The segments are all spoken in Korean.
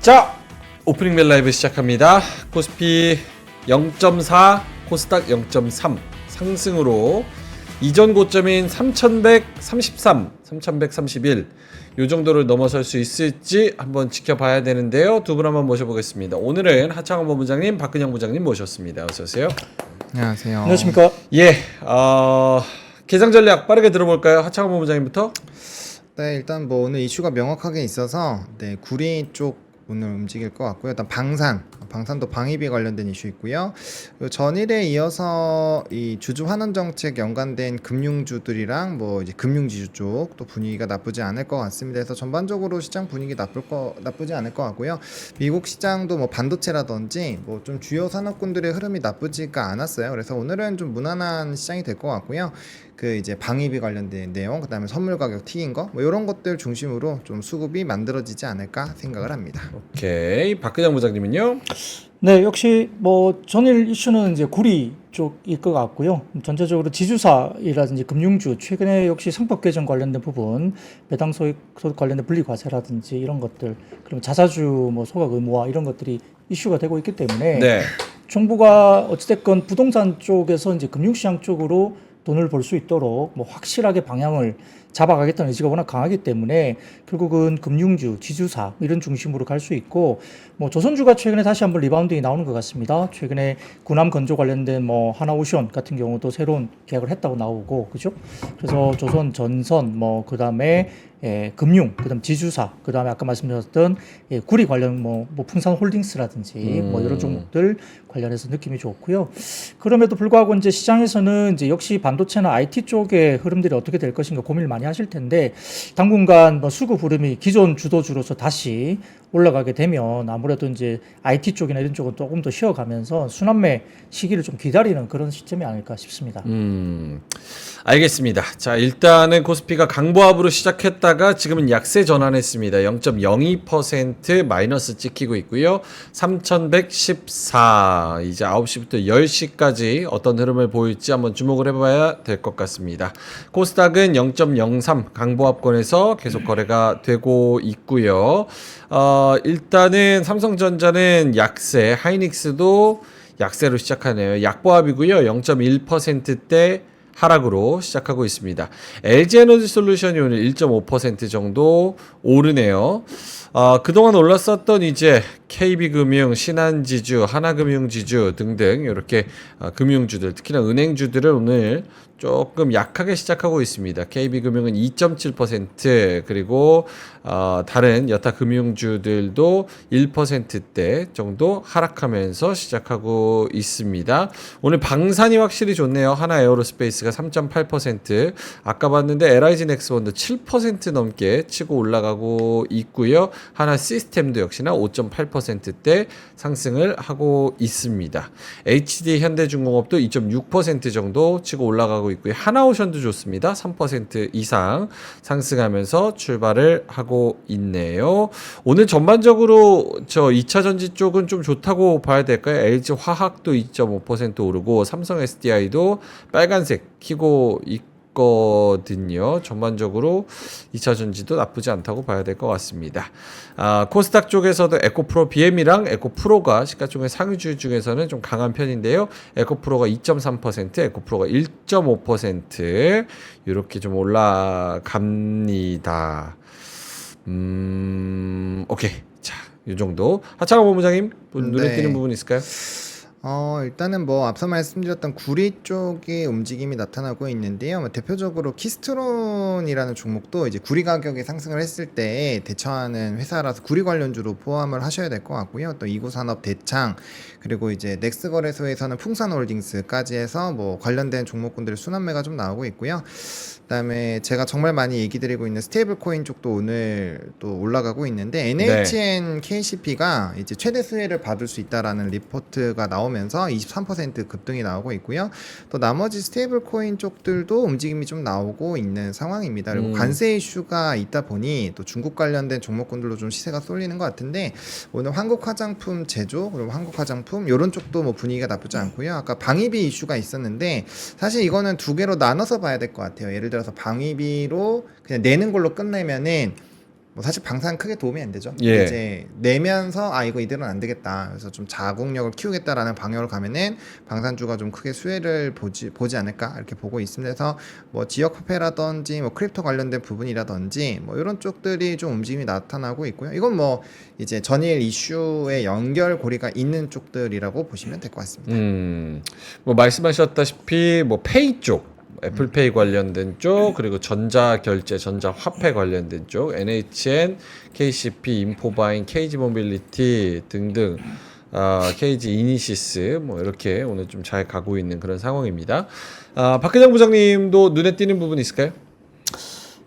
자, 오프닝 벨 라이브 시작합니다. 코스피 0.4, 코스닥 0.3 상승으로 이전 고점인 3133, 3131 요 정도를 넘어설 수 있을지 한번 지켜봐야 되는데요. 두 분 한번 모셔보겠습니다. 오늘은 하창원 본부장님, 박근영 부장님 모셨습니다. 어서 오세요. 안녕하세요. 안녕하십니까? 예, 개장 전략 빠르게 들어볼까요? 하창원 본부장님부터. 네, 일단 뭐 오늘 이슈가 명확하게 있어서 구리 쪽 오늘 움직일 것 같고요. 일단 방산도 방위비 관련된 이슈 있고요. 그리고 전일에 이어서 이 주주 환원 정책 연관된 금융주들이랑 뭐 이제 금융지주 쪽 또 분위기가 나쁘지 않을 것 같습니다. 그래서 전반적으로 시장 분위기 나쁘지 않을 것 같고요. 미국 시장도 뭐 반도체라든지 뭐 좀 주요 산업군들의 흐름이 나쁘지가 않았어요. 그래서 오늘은 좀 무난한 시장이 될 것 같고요. 그 이제 방위비 관련된 내용, 그다음에 선물 가격 튀긴 거, 뭐 이런 것들 중심으로 좀 수급이 만들어지지 않을까 생각을 합니다. 오케이, 박근영 부장님은요? 네, 역시 뭐 전일 이슈는 이제 구리 쪽일 것 같고요. 전체적으로 지주사이라든지 금융주 최근에 역시 상법 개정 관련된 부분, 배당 소득 관련된 분리 과세라든지 이런 것들, 그리고 자사주 뭐 소각 의무화 이런 것들이 이슈가 되고 있기 때문에 네. 정부가 어찌됐건 부동산 쪽에서 이제 금융시장 쪽으로 돈을 벌 수 있도록 뭐 확실하게 방향을 잡아가겠다는 의지가 워낙 강하기 때문에 결국은 금융주, 지주사 이런 중심으로 갈 수 있고, 뭐 조선주가 최근에 다시 한번 리바운딩이 나오는 것 같습니다. 최근에 군함 건조 관련된 뭐 하나오션 같은 경우도 새로운 계약을 했다고 나오고, 그죠? 그래서 조선 전선 뭐 그다음에 금융, 그다음 지주사, 그다음에 아까 말씀드렸던 구리 관련 뭐 풍산 홀딩스라든지 뭐 이런 종목들 관련해서 느낌이 좋고요. 그럼에도 불구하고 이제 시장에서는 이제 역시 반도체나 IT 쪽의 흐름들이 어떻게 될 것인가 고민을 많이 하실 텐데, 당분간 뭐 수급 흐름이 기존 주도주로서 다시 올라가게 되면 아무래도 이제 IT 쪽이나 이런 쪽은 조금 더 쉬어가면서 순환매 시기를 좀 기다리는 그런 시점이 아닐까 싶습니다. 알겠습니다. 자, 일단은 코스피가 강보합으로 시작했다가 지금은 약세 전환했습니다. 0.02% 마이너스 찍히고 있고요. 3114, 이제 9시부터 10시까지 어떤 흐름을 보일지 한번 주목을 해봐야 될 것 같습니다. 코스닥은 0.03 강보합권에서 계속 거래가 되고 있고요. 일단은 삼성전자는 약세, 하이닉스도 약세로 시작하네요. 약보합이고요. 0.1%대 하락으로 시작하고 있습니다. LG에너지솔루션이 오늘 1.5% 정도 오르네요. 그동안 올랐었던 이제 KB금융, 신한지주, 하나금융지주 등등 이렇게 금융주들, 특히나 은행주들을 오늘 조금 약하게 시작하고 있습니다. KB금융은 2.7%, 그리고 다른 여타 금융주들도 1%대 정도 하락하면서 시작하고 있습니다. 오늘 방산이 확실히 좋네요. 하나 에어로스페이스가 3.8%, 아까 봤는데 LIG 넥스원도 7% 넘게 치고 올라가고 있고요. 하나 시스템도 역시나 5.8%대 상승을 하고 있습니다. HD 현대중공업도 2.6% 정도 치고 올라가고 있고요. 하나오션도 좋습니다. 3% 이상 상승하면서 출발을 하고 있네요. 오늘 전반적으로 저 2차 전지 쪽은 좀 좋다고 봐야 될까요? LG 화학도 2.5% 오르고 삼성 SDI도 빨간색 키고 있거든요. 전반적으로 2차 전지도 나쁘지 않다고 봐야 될 것 같습니다. 코스닥 쪽에서도 에코프로 BM이랑 에코프로가 시가총액 상위주 중에서는 좀 강한 편인데요. 에코프로가 2.3%, 에코프로가 1.5% 이렇게 좀 올라갑니다. 오케이. 자, 이 정도. 하창원 본부장님, 눈에 띄는 부분 있을까요? 일단은 뭐 앞서 말씀드렸던 구리 쪽의 움직임이 나타나고 있는데요. 뭐 대표적으로 키스트론이라는 종목도 이제 구리 가격이 상승을 했을 때 대처하는 회사라서 구리 관련주로 포함을 하셔야 될 것 같고요. 또 이구산업, 대창, 그리고 이제 넥스거래소에서는 풍산홀딩스까지 해서 뭐 관련된 종목군들의 순환매가 좀 나오고 있고요. 그다음에 제가 정말 많이 얘기 드리고 있는 스테이블 코인 쪽도 오늘 또 올라가고 있는데, NHN KCP가 이제 최대 수혜를 받을 수 있다라는 리포트가 나오면서 23% 급등이 나오고 있고요. 또 나머지 스테이블 코인 쪽들도 움직임이 좀 나오고 있는 상황입니다. 그리고 관세 이슈가 있다 보니 또 중국 관련된 종목군들로 좀 시세가 쏠리는 것 같은데, 오늘 한국 화장품 제조, 그리고 한국 화장품 이런 쪽도 뭐 분위기가 나쁘지 않고요. 아까 방위비 이슈가 있었는데 사실 이거는 두 개로 나눠서 봐야 될 것 같아요. 예를 들어서 방위비로 그냥 내는 걸로 끝내면은 뭐 사실 방사는 크게 도움이 안 되죠. 예. 이제 내면서 이거 이대로는 안 되겠다. 그래서 좀 자국력을 키우겠다라는 방향으로 가면은 방산주가 좀 크게 수혜를 보지 않을까 이렇게 보고 있습니다. 그래서 뭐 지역 화폐라든지 뭐 크립토 관련된 부분이라든지 뭐 이런 쪽들이 좀 움직임이 나타나고 있고요. 이건 뭐 이제 전일 이슈의 연결고리가 있는 쪽들이라고 보시면 될 것 같습니다. 뭐 말씀하셨다시피 뭐 페이 쪽, 애플페이 관련된 쪽, 그리고 전자결제, 전자화폐 관련된 쪽, NHN, KCP, 인포바인, KG모빌리티 등등, KG 이니시스 뭐 이렇게 오늘 좀 잘 가고 있는 그런 상황입니다. 박회장 부장님도 눈에 띄는 부분 있을까요?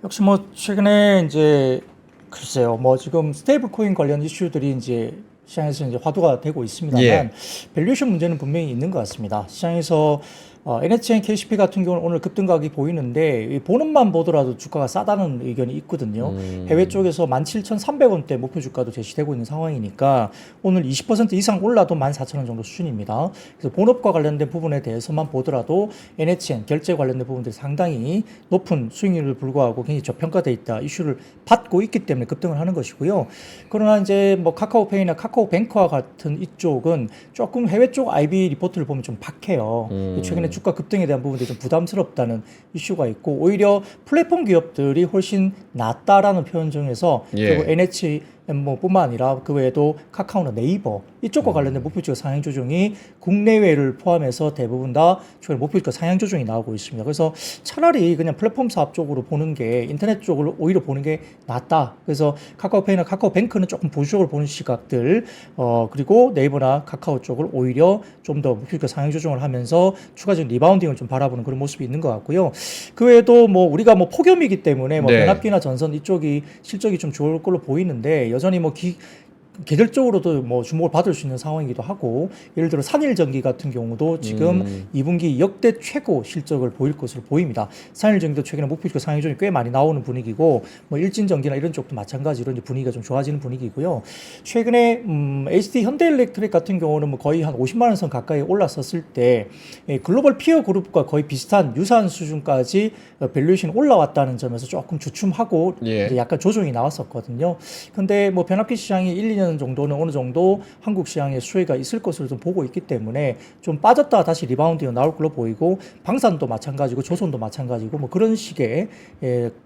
역시 뭐 최근에 이제 글쎄요, 뭐 지금 스테이블 코인 관련 이슈들이 이제 시장에서 이제 화두가 되고 있습니다만 예. 밸류에이션 문제는 분명히 있는 것 같습니다. 시장에서 NHN, KCP 같은 경우는 오늘 급등각이 보이는데 이 본업만 보더라도 주가가 싸다는 의견이 있거든요. 해외 쪽에서 17,300원대 목표 주가도 제시되고 있는 상황이니까 오늘 20% 이상 올라도 14,000원 정도 수준입니다. 그래서 본업과 관련된 부분에 대해서만 보더라도 NHN 결제 관련된 부분들이 상당히 높은 수익률을 불구하고 굉장히 저평가돼 있다 이슈를 받고 있기 때문에 급등을 하는 것이고요. 그러나 이제 뭐 카카오페이나 카카오뱅크와 같은 이쪽은 조금 해외 쪽 IB 리포트를 보면 좀 박해요. 최근에 주가 급등에 대한 부분들이 좀 부담스럽다는 이슈가 있고 오히려 플랫폼 기업들이 훨씬 낫다라는 표현 중에서 예. 그리고 NH 뭐 뿐만 아니라 그 외에도 카카오나 네이버 이쪽과 관련된 목표주가 상향 조정이 국내외를 포함해서 대부분 다 최근 목표주가 상향 조정이 나오고 있습니다. 그래서 차라리 그냥 플랫폼 사업 쪽으로 보는 게 인터넷 쪽으로 오히려 보는 게 낫다. 그래서 카카오페이나 카카오뱅크는 조금 보수적으로 보는 시각들 그리고 네이버나 카카오 쪽을 오히려 좀 더 목표주가 상향 조정을 하면서 추가적인 리바운딩을 좀 바라보는 그런 모습이 있는 것 같고요. 그 외에도 뭐 우리가 뭐 폭염이기 때문에 뭐 네. 변압기나 전선 이쪽이 실적이 좀 좋을 걸로 보이는데 여전히 뭐 계절적으로도 뭐 주목을 받을 수 있는 상황이기도 하고 예를 들어 산일전기 같은 경우도 지금 2분기 역대 최고 실적을 보일 것으로 보입니다. 산일전기도 최근에 목표주가 상향 조정이 꽤 많이 나오는 분위기고 뭐 일진전기나 이런 쪽도 마찬가지로 이제 분위기가 좀 좋아지는 분위기고요. 최근에 HD 현대일렉트릭 같은 경우는 뭐 거의 한 50만 원 선 가까이 올랐었을 때 글로벌 피어 그룹과 거의 비슷한 유사한 수준까지 밸류에이션이 올라왔다는 점에서 조금 주춤하고 예. 이제 약간 조정이 나왔었거든요. 근데 뭐 변압기 시장이 1, 2년 정도는 어느 정도 한국 시장에 수혜가 있을 것으로 좀 보고 있기 때문에 좀 빠졌다가 다시 리바운드가 나올 걸로 보이고 방산도 마찬가지고 조선도 마찬가지고 뭐 그런 식의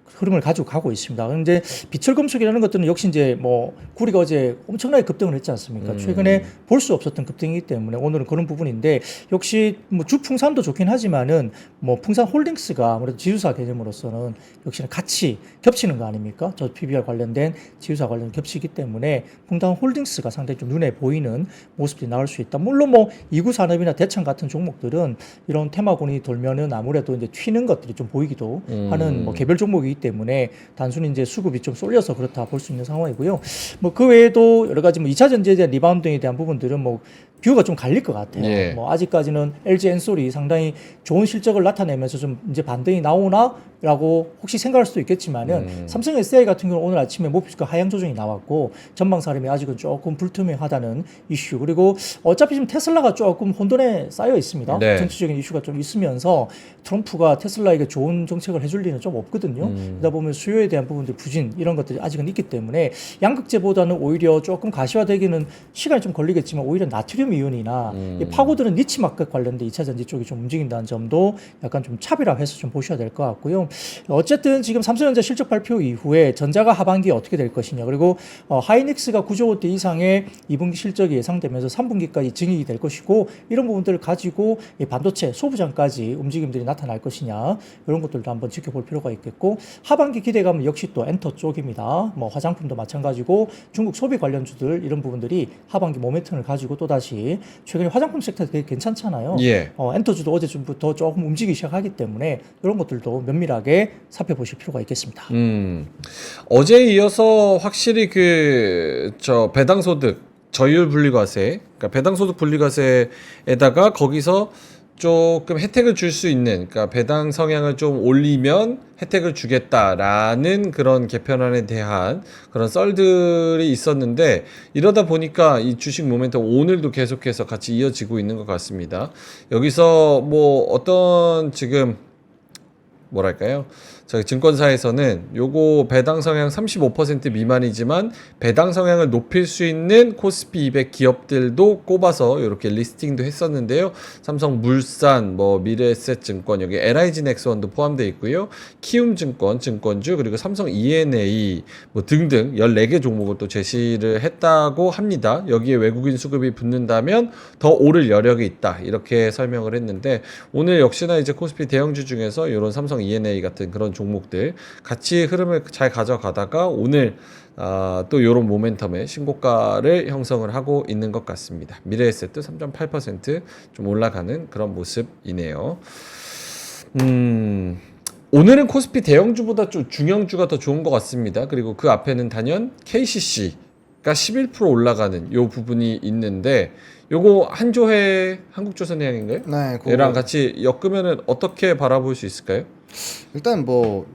흐름을 가지고 가고 있습니다. 그런데 비철금속이라는 것들은 역시 이제 뭐 구리가 어제 엄청나게 급등을 했지 않습니까? 최근에 볼 수 없었던 급등이기 때문에 오늘은 그런 부분인데 역시 뭐 주 풍산도 좋긴 하지만은 뭐 풍산 홀딩스가 아무래도 지주사 개념으로서는 역시나 같이 겹치는 거 아닙니까? 저 PBR 관련된 지주사 관련 겹치기 때문에 풍산 홀딩스가 상당히 좀 눈에 보이는 모습들이 나올 수 있다. 물론 뭐 이구 산업이나 대창 같은 종목들은 이런 테마군이 돌면은 아무래도 이제 튀는 것들이 좀 보이기도 하는 뭐 개별 종목이기 때문에 단순히 이제 수급이 좀 쏠려서 그렇다 볼 수 있는 상황이고요. 뭐 그 외에도 여러 가지 뭐 2차 전지에 대한 리바운딩에 대한 부분들은 뭐 뷰가 좀 갈릴 것 같아요. 예. 뭐 아직까지는 LG 엔솔이 상당히 좋은 실적을 나타내면서 좀 이제 반등이 나오나라고 혹시 생각할 수도 있겠지만은 삼성 SDI 같은 경우는 오늘 아침에 목표가 하향 조정이 나왔고 전방 사람이 아직은 조금 불투명하다는 이슈 그리고 어차피 지금 테슬라가 조금 혼돈에 쌓여 있습니다. 네. 정치적인 이슈가 좀 있으면서 트럼프가 테슬라에게 좋은 정책을 해줄 리는 좀 없거든요. 그러다 보면 수요에 대한 부분들 부진 이런 것들이 아직은 있기 때문에 양극재보다는 오히려 조금 가시화되기는 시간이 좀 걸리겠지만 오히려 나트륨 이온이나 이 파고드는 니치 마켓 관련된 2차 전지 쪽이 좀 움직인다는 점도 약간 좀 차별화해서 좀 보셔야 될 것 같고요. 어쨌든 지금 삼성전자 실적 발표 이후에 전자가 하반기에 어떻게 될 것이냐 그리고 하이닉스가 9조 원대 이상의 2분기 실적이 예상되면서 3분기까지 증액이 될 것이고 이런 부분들을 가지고 이 반도체 소부장까지 움직임들이 나타날 것이냐 이런 것들도 한번 지켜볼 필요가 있겠고 하반기 기대감은 역시 또 엔터 쪽입니다. 뭐 화장품도 마찬가지고 중국 소비 관련주들 이런 부분들이 하반기 모멘텀을 가지고 또다시 최근에 화장품 섹터 되게 괜찮잖아요. 예. 엔터주도 어제부터 조금 움직이기 시작하기 때문에 이런 것들도 면밀하게 살펴보실 필요가 있겠습니다. 어제에 이어서 확실히 배당소득 저율 분리과세, 그러니까 배당소득 분리과세에다가 거기서 조금 혜택을 줄 수 있는, 그러니까 배당 성향을 좀 올리면 혜택을 주겠다라는 그런 개편안에 대한 그런 썰들이 있었는데 이러다 보니까 이 주식 모멘텀 오늘도 계속해서 같이 이어지고 있는 것 같습니다. 여기서 뭐 어떤 지금 뭐랄까요? 저희 증권사에서는 요거 배당 성향 35% 미만이지만 배당 성향을 높일 수 있는 코스피 200 기업들도 꼽아서 이렇게 리스팅도 했었는데요. 삼성물산, 뭐 미래에셋증권, 여기 LIG넥스원도 포함되어 있고요. 키움증권, 증권주, 그리고 삼성 E&A 뭐 등등 14개 종목을 또 제시를 했다고 합니다. 여기에 외국인 수급이 붙는다면 더 오를 여력이 있다. 이렇게 설명을 했는데 오늘 역시나 이제 코스피 대형주 중에서 이런 삼성 E&A 같은 그런 종목들 같이 흐름을 잘 가져가다가 오늘 또 이런 모멘텀의 신고가를 형성을 하고 있는 것 같습니다. 미래에셋도 3.8% 올라가는 그런 모습이네요. 오늘은 코스피 대형주보다 좀 중형주가 더 좋은 것 같습니다. 그리고 그 앞에는 단연 KCC가 11% 올라가는 요 부분이 있는데 요거 한조회 한국조선해양인가요? 네, 얘랑 같이 엮으면은 어떻게 바라볼 수 있을까요? 일단 뭐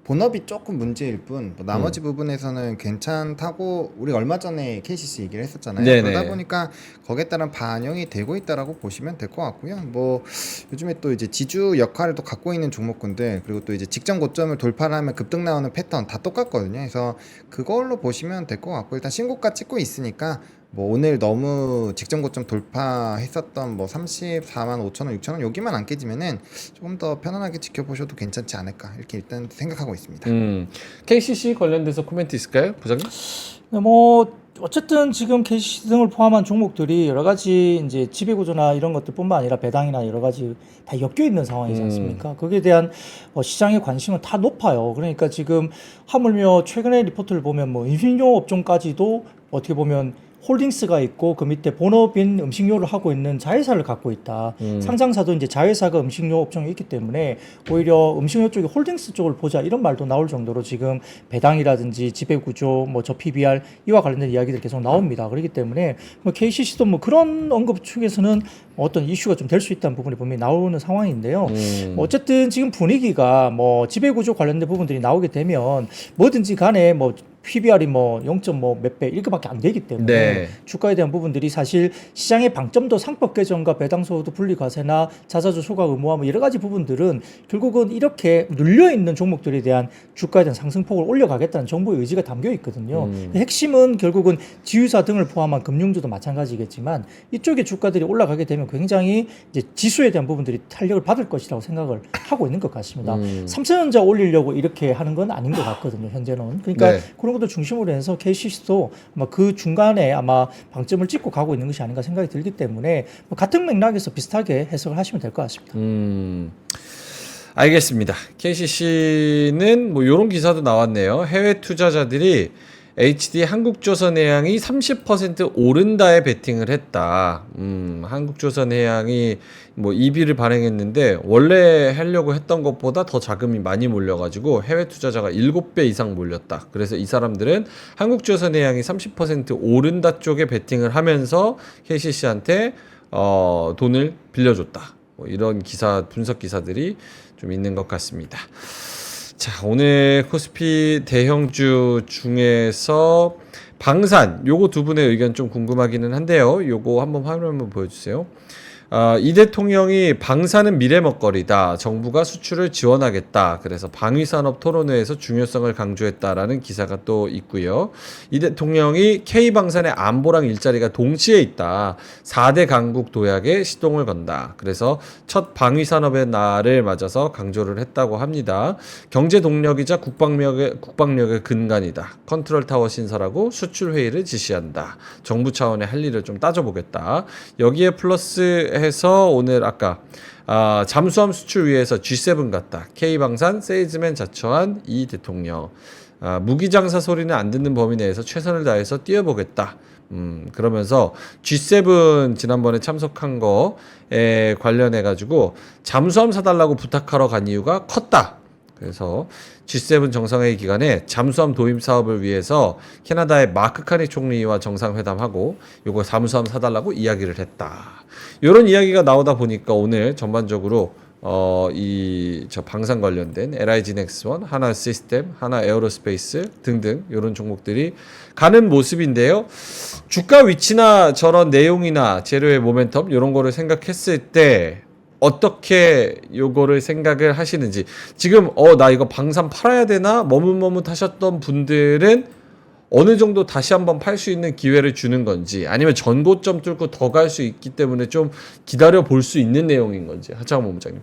본업이 조금 문제일 뿐, 뭐 나머지 부분에서는 괜찮다고 우리가 얼마 전에 KCC 얘기를 했었잖아요. 네네. 그러다 보니까 거기에 따른 반영이 되고 있다라고 보시면 될 것 같고요. 뭐 요즘에 또 이제 지주 역할을 또 갖고 있는 종목군들, 그리고 또 이제 직전 고점을 돌파하면 급등 나오는 패턴 다 똑같거든요. 그래서 그걸로 보시면 될 것 같고, 일단 신고가 찍고 있으니까 뭐 오늘 너무 직전 고점 돌파했었던 뭐 34만 5천 원, 6천 원 여기만 안 깨지면은 조금 더 편안하게 지켜보셔도 괜찮지 않을까 이렇게 일단 생각하고 있습니다. KCC 관련돼서 코멘트 있을까요, 부장님? 네, 뭐 어쨌든 지금 KCC 등을 포함한 종목들이 여러 가지 이제 지배구조나 이런 것들뿐만 아니라 배당이나 여러 가지 다 엮여 있는 상황이지 않습니까? 거기에 대한 시장의 관심은 다 높아요. 그러니까 지금 하물며 최근에 리포트를 보면 뭐 인finio 업종까지도 어떻게 보면 홀딩스가 있고 그 밑에 본업인 음식료를 하고 있는 자회사를 갖고 있다. 상장사도 이제 자회사가 음식료 업종에 있기 때문에 오히려 음식료 쪽에 홀딩스 쪽을 보자 이런 말도 나올 정도로 지금 배당이라든지 지배구조, 뭐 저 PBR 이와 관련된 이야기들이 계속 나옵니다. 그렇기 때문에 뭐 KCC도 뭐 그런 언급 측에서는 어떤 이슈가 좀 될 수 있다는 부분이 분명히 나오는 상황인데요. 뭐 어쨌든 지금 분위기가 뭐 지배구조 관련된 부분들이 나오게 되면 뭐든지 간에 뭐 PBR이 뭐 0. 뭐 몇 배 이렇게밖에 안 되기 때문에 네. 주가에 대한 부분들이 사실 시장의 방점도 상법 개정과 배당소득 분리과세나 자사주 소각 의무화 뭐 여러 가지 부분들은 결국은 이렇게 눌려 있는 종목들에 대한 주가에 대한 상승폭을 올려가겠다는 정부의 의지가 담겨 있거든요. 핵심은 결국은 지유사 등을 포함한 금융주도 마찬가지겠지만 이쪽에 주가들이 올라가게 되면 굉장히 이제 지수에 대한 부분들이 탄력을 받을 것이라고 생각을 하고 있는 것 같습니다. 삼성전자 올리려고 이렇게 하는 건 아닌 것 같거든요. 현재는. 그러니까 네. 그런 것들 중심으로 해서 KCC도 아마 그 중간에 아마 방점을 찍고 가고 있는 것이 아닌가 생각이 들기 때문에 뭐 같은 맥락에서 비슷하게 해석을 하시면 될 것 같습니다. 알겠습니다. KCC는 뭐 이런 기사도 나왔네요. 해외 투자자들이 HD 한국조선해양이 30% 오른다에 베팅을 했다. 한국조선해양이 뭐 EB를 발행했는데 원래 하려고 했던 것보다 더 자금이 많이 몰려가지고 해외 투자자가 7배 이상 몰렸다. 그래서 이 사람들은 한국조선해양이 30% 오른다 쪽에 베팅을 하면서 KCC한테 돈을 빌려줬다. 뭐 이런 기사 분석 기사들이 좀 있는 것 같습니다. 자, 오늘 코스피 대형주 중에서 방산 요거 두 분의 의견 좀 궁금하기는 한데요. 요거 한번 화면 한번 보여주세요. 이 대통령이 방산은 미래 먹거리다. 정부가 수출을 지원하겠다. 그래서 방위산업 토론회에서 중요성을 강조했다라는 기사가 또 있고요. 이 대통령이 K방산의 안보랑 일자리가 동시에 있다. 4대 강국 도약에 시동을 건다. 그래서 첫 방위산업의 날을 맞아서 강조를 했다고 합니다. 경제 동력이자 국방력의 근간이다. 컨트롤타워 신설하고 수출 회의를 지시한다. 정부 차원의 할 일을 좀 따져보겠다. 여기에 플러스 해서 오늘 아까 잠수함 수출 위해서 G7 갔다. K방산 세일즈맨 자처한 이 대통령. 무기장사 소리는 안 듣는 범위 내에서 최선을 다해서 뛰어보겠다. 그러면서 G7 지난번에 참석한 거에 관련해 가지고 잠수함 사달라고 부탁하러 간 이유가 컸다. 그래서 G7 정상회의 기간에 잠수함 도입 사업을 위해서 캐나다의 마크 카니 총리와 정상회담하고 요거 잠수함 사달라고 이야기를 했다. 이런 이야기가 나오다 보니까 오늘 전반적으로 저 방산 관련된 LIG넥스원, 하나 시스템, 하나 에어로스페이스 등등 이런 종목들이 가는 모습인데요. 주가 위치나 저런 내용이나 재료의 모멘텀 이런 거를 생각했을 때 어떻게 요거를 생각을 하시는지. 지금 나 이거 방산 팔아야 되나 머뭇머뭇하셨던 분들은 어느 정도 다시 한번 팔 수 있는 기회를 주는 건지, 아니면 전고점 뚫고 더 갈 수 있기 때문에 좀 기다려 볼 수 있는 내용인 건지. 하창원 본부장님.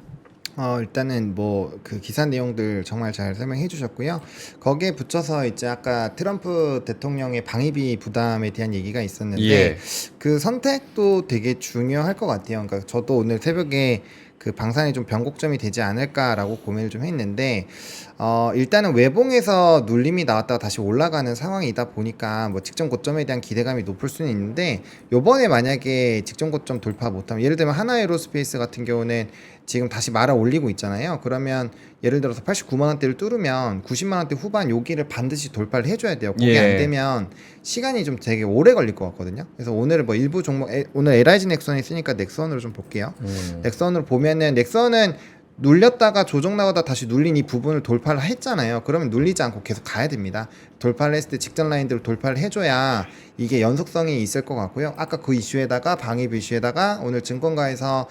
일단은 뭐 그 기사 내용들 정말 잘 설명해 주셨고요. 거기에 붙여서 이제 아까 트럼프 대통령의 방위비 부담에 대한 얘기가 있었는데 예. 그 선택도 되게 중요할 것 같아요. 그러니까 저도 오늘 새벽에 그 방산이 좀 변곡점이 되지 않을까라고 고민을 좀 했는데 일단은 외봉에서 눌림이 나왔다가 다시 올라가는 상황이다 보니까 뭐 직전 고점에 대한 기대감이 높을 수는 있는데, 요번에 만약에 직전 고점 돌파 못하면, 예를 들면 하나에로스페이스 같은 경우는 지금 다시 말아 올리고 있잖아요. 그러면 예를 들어서 89만 원대를 뚫으면 90만 원대 후반 여기를 반드시 돌파를 해줘야 돼요. 그게 예. 안 되면 시간이 좀 되게 오래 걸릴 것 같거든요. 그래서 오늘 뭐 일부 종목, 오늘 LIG 넥선이 있으니까 넥선으로 좀 볼게요. 넥선으로 보면은, 넥선은 눌렸다가 조정 나오다 다시 눌린 이 부분을 돌파를 했잖아요. 그러면 눌리지 않고 계속 가야 됩니다. 돌파를 했을 때 직전 라인대로 돌파를 해줘야 이게 연속성이 있을 것 같고요. 아까 그 이슈에다가 방위비 이슈에다가 오늘 증권가에서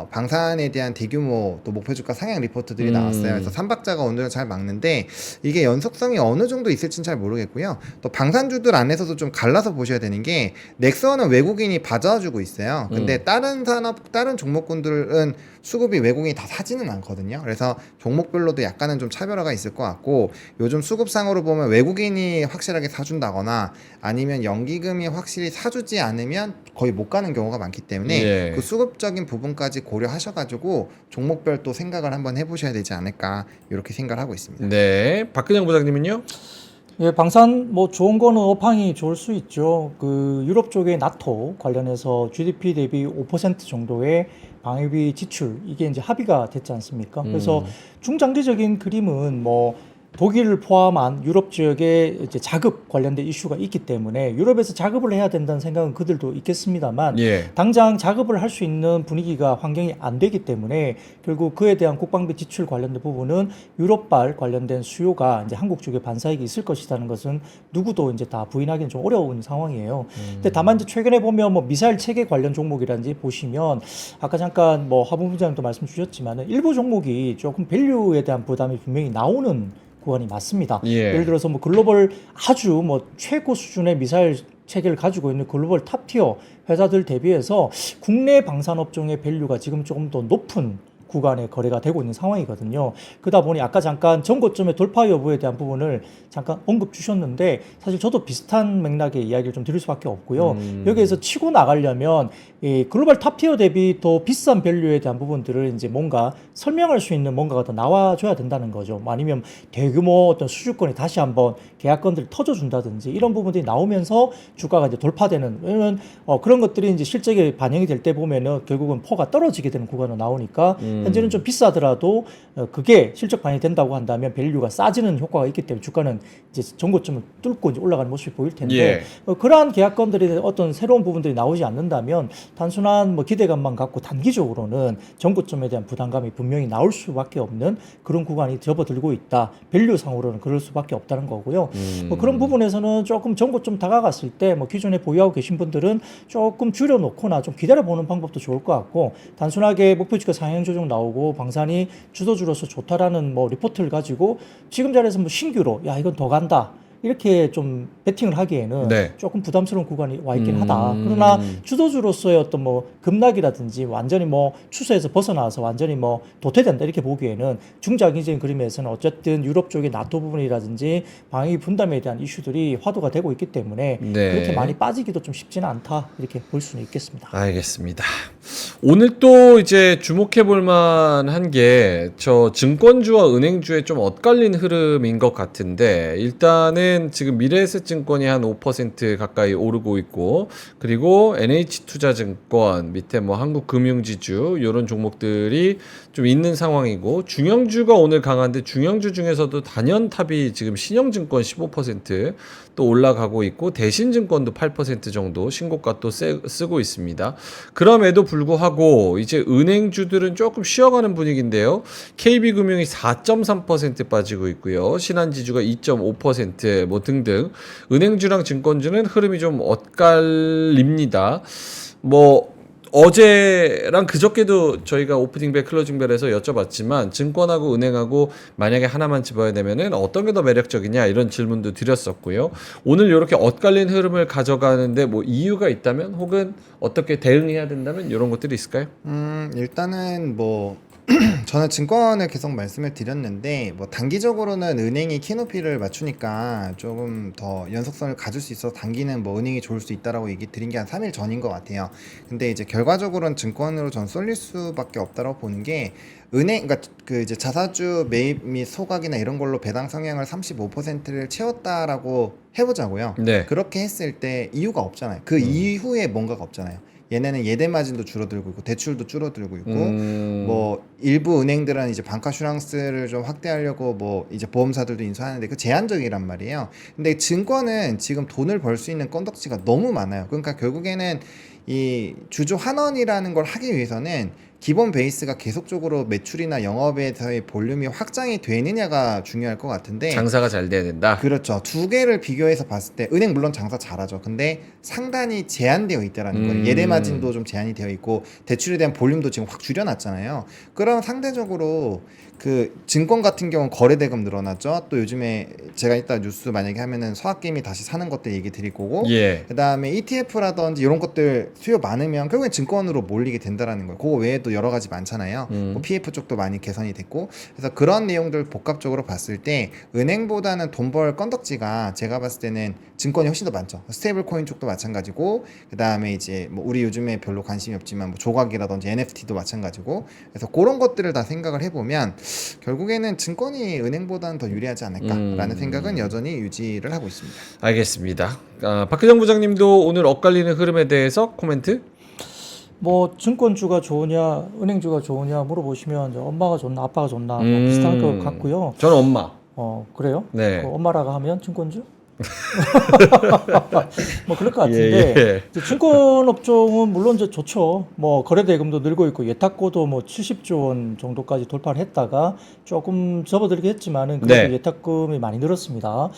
방산에 대한 대규모 또 목표주가 상향 리포트들이 나왔어요. 그래서 삼박자가 오늘은 잘 막는데 이게 연속성이 어느 정도 있을지는 잘 모르겠고요. 또 방산주들 안에서도 좀 갈라서 보셔야 되는 게, 넥선은 외국인이 봐줘주고 있어요. 근데 다른 산업, 다른 종목군들은 수급이 외국인이 다 사지는 않거든요. 그래서 종목별로도 약간은 좀 차별화가 있을 것 같고, 요즘 수급상으로 보면 외국인이 확실하게 사준다거나 아니면 연기금이 확실히 사주지 않으면 거의 못 가는 경우가 많기 때문에 예. 그 수급적인 부분까지 고려하셔가지고 종목별 또 생각을 한번 해보셔야 되지 않을까, 이렇게 생각을 하고 있습니다. 네. 박근영 부장님은요? 예, 방산 뭐 좋은 거는 업황이 좋을 수 있죠. 그 유럽 쪽의 나토 관련해서 GDP 대비 5% 정도의 방위비 지출, 이게 이제 합의가 됐지 않습니까? 그래서 중장기적인 그림은 뭐 독일을 포함한 유럽 지역의 이제 자급 관련된 이슈가 있기 때문에 유럽에서 자급을 해야 된다는 생각은 그들도 있겠습니다만, 예. 당장 자급을 할 수 있는 분위기가, 환경이 안 되기 때문에 결국 그에 대한 국방비 지출 관련된 부분은 유럽발 관련된 수요가 이제 한국 쪽에 반사익이 있을 것이라는 것은 누구도 이제 다 부인하기는 좀 어려운 상황이에요. 근데 다만 이제 최근에 보면 뭐 미사일 체계 관련 종목이라든지 보시면, 아까 잠깐 뭐 하부 부장님도 말씀 주셨지만은 일부 종목이 조금 밸류에 대한 부담이 분명히 나오는 구간이 맞습니다. 예. 예를 들어서 뭐 글로벌 아주 뭐 최고 수준의 미사일 체계를 가지고 있는 글로벌 탑티어 회사들 대비해서 국내 방산업종의 밸류가 지금 조금 더 높은 구간에 거래가 되고 있는 상황이거든요. 그러다 보니 아까 잠깐 전고점의 돌파 여부에 대한 부분을 잠깐 언급 주셨는데, 사실 저도 비슷한 맥락의 이야기를 좀 드릴 수밖에 없고요. 여기에서 치고 나가려면 이 글로벌 탑티어 대비 더 비싼 밸류에 대한 부분들을 이제 뭔가 설명할 수 있는 뭔가가 더 나와줘야 된다는 거죠. 뭐 아니면 대규모 어떤 수주권이 다시 한번 계약건들을 터져준다든지 이런 부분들이 나오면서 주가가 이제 돌파되는, 왜냐면 그런 것들이 이제 실적에 반영이 될 때 보면은 결국은 포가 떨어지게 되는 구간으로 나오니까 현재는 좀 비싸더라도 그게 실적 반영이 된다고 한다면 밸류가 싸지는 효과가 있기 때문에 주가는 이제 전고점을 뚫고 이제 올라가는 모습이 보일 텐데, 예. 그러한 계약건들이 어떤 새로운 부분들이 나오지 않는다면 단순한 뭐 기대감만 갖고 단기적으로는 전고점에 대한 부담감이 분명히 나올 수밖에 없는 그런 구간이 접어들고 있다. 밸류상으로는 그럴 수밖에 없다는 거고요. 뭐 그런 부분에서는 조금 전고점 다가갔을 때 뭐 기존에 보유하고 계신 분들은 조금 줄여놓거나 좀 기다려보는 방법도 좋을 것 같고, 단순하게 목표주가 상향 조정 나오고 방산이 주도주로서 좋다라는 뭐 리포트를 가지고 지금 자리에서 뭐 신규로 야 이건 더 간다 이렇게 좀 베팅을 하기에는 네. 조금 부담스러운 구간이 와 있긴 하다. 그러나 주도주로서의 어떤 뭐 급락이라든지 완전히 뭐 추세에서 벗어나서 완전히 뭐 도태된다 이렇게 보기에는 중장기적인 그림에서는 어쨌든 유럽 쪽의 나토 부분이라든지 방위 분담에 대한 이슈들이 화두가 되고 있기 때문에 네. 그렇게 많이 빠지기도 좀 쉽지는 않다 이렇게 볼 수는 있겠습니다. 알겠습니다. 오늘 또 이제 주목해 볼 만한 게 저 증권주와 은행주의 좀 엇갈린 흐름인 것 같은데, 일단은 지금 미래에셋증권이 한 5% 가까이 오르고 있고, 그리고 NH투자증권 밑에 뭐 한국금융지주 이런 종목들이 좀 있는 상황이고, 중형주가 오늘 강한데 중형주 중에서도 단연탑이 지금 신영증권 15% 또 올라가고 있고, 대신증권도 8% 정도 신고가 또 쓰고 있습니다. 그럼에도 불구하고 이제 은행주들은 조금 쉬어가는 분위기인데요. KB금융이 4.3% 빠지고 있고요. 신한지주가 2.5% 뭐 등등 은행주랑 증권주는 흐름이 좀 엇갈립니다. 뭐 어제랑 그저께도 저희가 오프닝 벨, 클로징 벨에서 여쭤봤지만 증권하고 은행하고 만약에 하나만 집어야 되면은 어떤 게 더 매력적이냐 이런 질문도 드렸었고요. 오늘 이렇게 엇갈린 흐름을 가져가는데 뭐 이유가 있다면 혹은 어떻게 대응해야 된다면 이런 것들이 있을까요? 일단은 뭐 저는 증권을 계속 말씀을 드렸는데 뭐 단기적으로는 은행이 키높이를 맞추니까 조금 더 연속성을 가질 수 있어서 단기는 뭐 은행이 좋을 수 있다라고 얘기 드린 게 한 3일 전인 것 같아요. 근데 이제 결과적으로는 증권으로 전 쏠릴 수밖에 없다라고 보는 게 은행, 그러니까 그 이제 자사주 매입 및 소각이나 이런 걸로 배당 성향을 35%를 채웠다라고 해보자고요. 네. 그렇게 했을 때 이유가 없잖아요. 그 이후에 뭔가가 없잖아요. 얘네는 예대 마진도 줄어들고 있고 대출도 줄어들고 있고 뭐 일부 은행들은 이제 방카슈랑스를 좀 확대하려고 뭐 이제 보험사들도 인수하는데 그 제한적이란 말이에요. 근데 증권은 지금 돈을 벌 수 있는 건덕지가 너무 많아요. 그러니까 결국에는 이 주주 환원이라는 걸 하기 위해서는 기본 베이스가 계속적으로 매출이나 영업에서의 볼륨이 확장이 되느냐가 중요할 것 같은데 장사가 잘 돼야 된다. 그렇죠. 두 개를 비교해서 봤을 때 은행 물론 장사 잘하죠. 근데 상단이 제한되어 있다라는 거예요. 예대 마진도 좀 제한이 되어 있고 대출에 대한 볼륨도 지금 확 줄여놨잖아요. 그럼 상대적으로 그 증권 같은 경우는 거래대금 늘어났죠. 또 요즘에 제가 이따 뉴스 만약에 하면은 서학개미 다시 사는 것들 얘기 드릴 거고 예. 그다음에 ETF라든지 이런 것들 수요 많으면 결국엔 증권으로 몰리게 된다라는 거예요. 그거 외에도 여러 가지 많잖아요. 뭐 PF 쪽도 많이 개선이 됐고 그래서 그런 내용들 복합적으로 봤을 때 은행보다는 돈 벌 건덕지가 제가 봤을 때는 증권이 훨씬 더 많죠. 스테이블 코인 쪽도 마찬가지고 그다음에 이제 뭐 우리 요즘에 별로 관심이 없지만 뭐 조각이라든지 NFT도 마찬가지고 그래서 그런 것들을 다 생각을 해보면 결국에는 증권이 은행보다는 더 유리하지 않을까라는 생각은 여전히 유지를 하고 있습니다. 알겠습니다. 박혜정 부장님도 오늘 엇갈리는 흐름에 대해서 코멘트? 뭐 증권주가 좋으냐 은행주가 좋으냐 물어보시면 이제 엄마가 좋나 아빠가 좋나 뭐 비슷할 것 같고요. 저는 엄마. 그래요? 네. 엄마라고 하면 증권주? 뭐 그럴 것 같은데 예. 이제 증권 업종은 물론 이제 좋죠. 뭐 거래 대금도 늘고 있고 예탁고도 뭐 70조 원 정도까지 돌파를 했다가 조금 접어들긴 했지만은 그래도 네. 예탁금이 많이 늘었습니다.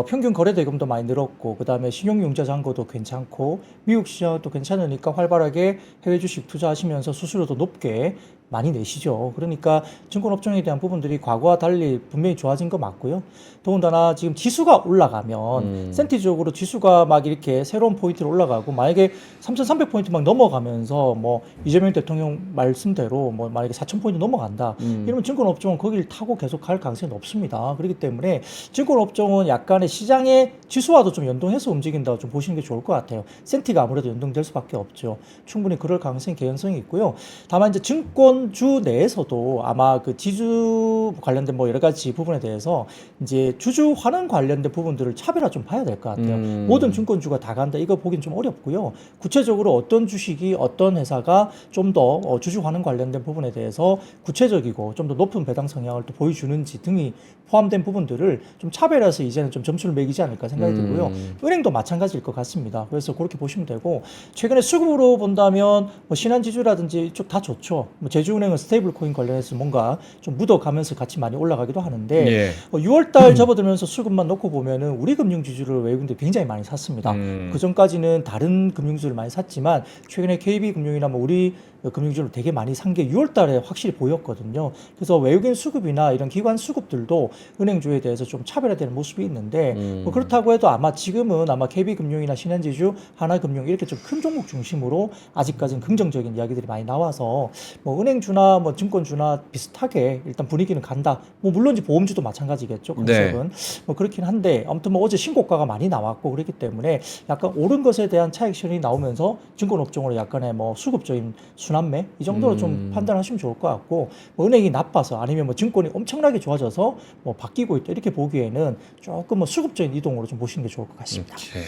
평균 거래 대금도 많이 늘었고 그다음에 신용융자 잔고도 괜찮고 미국 시장도 괜찮으니까 활발하게 해외 주식 투자하시면서 수수료도 높게 많이 내시죠. 그러니까 증권 업종에 대한 부분들이 과거와 달리 분명히 좋아진 거 맞고요. 더군다나 지금 지수가 올라가면 센티적으로 지수가 막 이렇게 새로운 포인트로 올라가고 만약에 3,300포인트 막 넘어가면서 뭐 이재명 대통령 말씀대로 뭐 만약에 4,000포인트 넘어간다. 이러면 증권 업종은 거기를 타고 계속 갈 가능성이 높습니다. 그렇기 때문에 증권 업종은 약간의 시장의 지수와도 좀 연동해서 움직인다고 좀 보시는 게 좋을 것 같아요. 센티가 아무래도 연동될 수밖에 없죠. 충분히 그럴 가능성이 개연성이 있고요. 다만 이제 증권주 내에서도 아마 그 지주 관련된 뭐 여러 가지 부분에 대해서 이제 주주 환원 관련된 부분들을 차별화 좀 봐야 될 것 같아요. 모든 증권주가 다 간다 이거 보긴 좀 어렵고요. 구체적으로 어떤 주식이 어떤 회사가 좀 더 주주 환원 관련된 부분에 대해서 구체적이고 좀 더 높은 배당 성향을 또 보여주는지 등이 포함된 부분들을 좀 차별해서 이제는 좀 점수를 매기지 않을까 생각이 들고요. 은행도 마찬가지일 것 같습니다. 그래서 그렇게 보시면 되고 최근에 수급으로 본다면 뭐 신한지주라든지 이쪽 다 좋죠. 뭐 제주은행은 스테이블 코인 관련해서 뭔가 좀 묻어가면서 같이 많이 올라가기도 하는데 예. 6월달 접어들면서 수급만 놓고 보면은 우리 금융지주를 외국인들이 굉장히 많이 샀습니다. 그 전까지는 다른 금융주를 많이 샀지만 최근에 KB금융이나 뭐 우리 금융주를 되게 많이 산 게 6월달에 확실히 보였거든요. 그래서 외국인 수급이나 이런 기관 수급들도 은행주에 대해서 좀 차별화되는 모습이 있는데 뭐 그렇다고 해도 아마 지금은 아마 KB금융이나 신한지주, 하나금융 이렇게 좀 큰 종목 중심으로 아직까지는 긍정적인 이야기들이 많이 나와서 뭐 은행주나 뭐 증권주나 비슷하게 일단 분위기는 간다. 뭐 물론 이제 보험주도 마찬가지겠죠. 컨셉은 뭐 그렇긴 한데 아무튼 뭐 어제 신고가가 많이 나왔고 그렇기 때문에 약간 오른 것에 대한 차익실현이 나오면서 증권 업종으로 약간의 뭐 수급적인 순환매 이 정도로 좀 판단하시면 좋을 것 같고 뭐 은행이 나빠서 아니면 뭐 증권이 엄청나게 좋아져서 뭐 바뀌고 있다 이렇게 보기에는 조금 뭐 수급적인 이동으로 좀 보시는 게 좋을 것 같습니다. 오케이.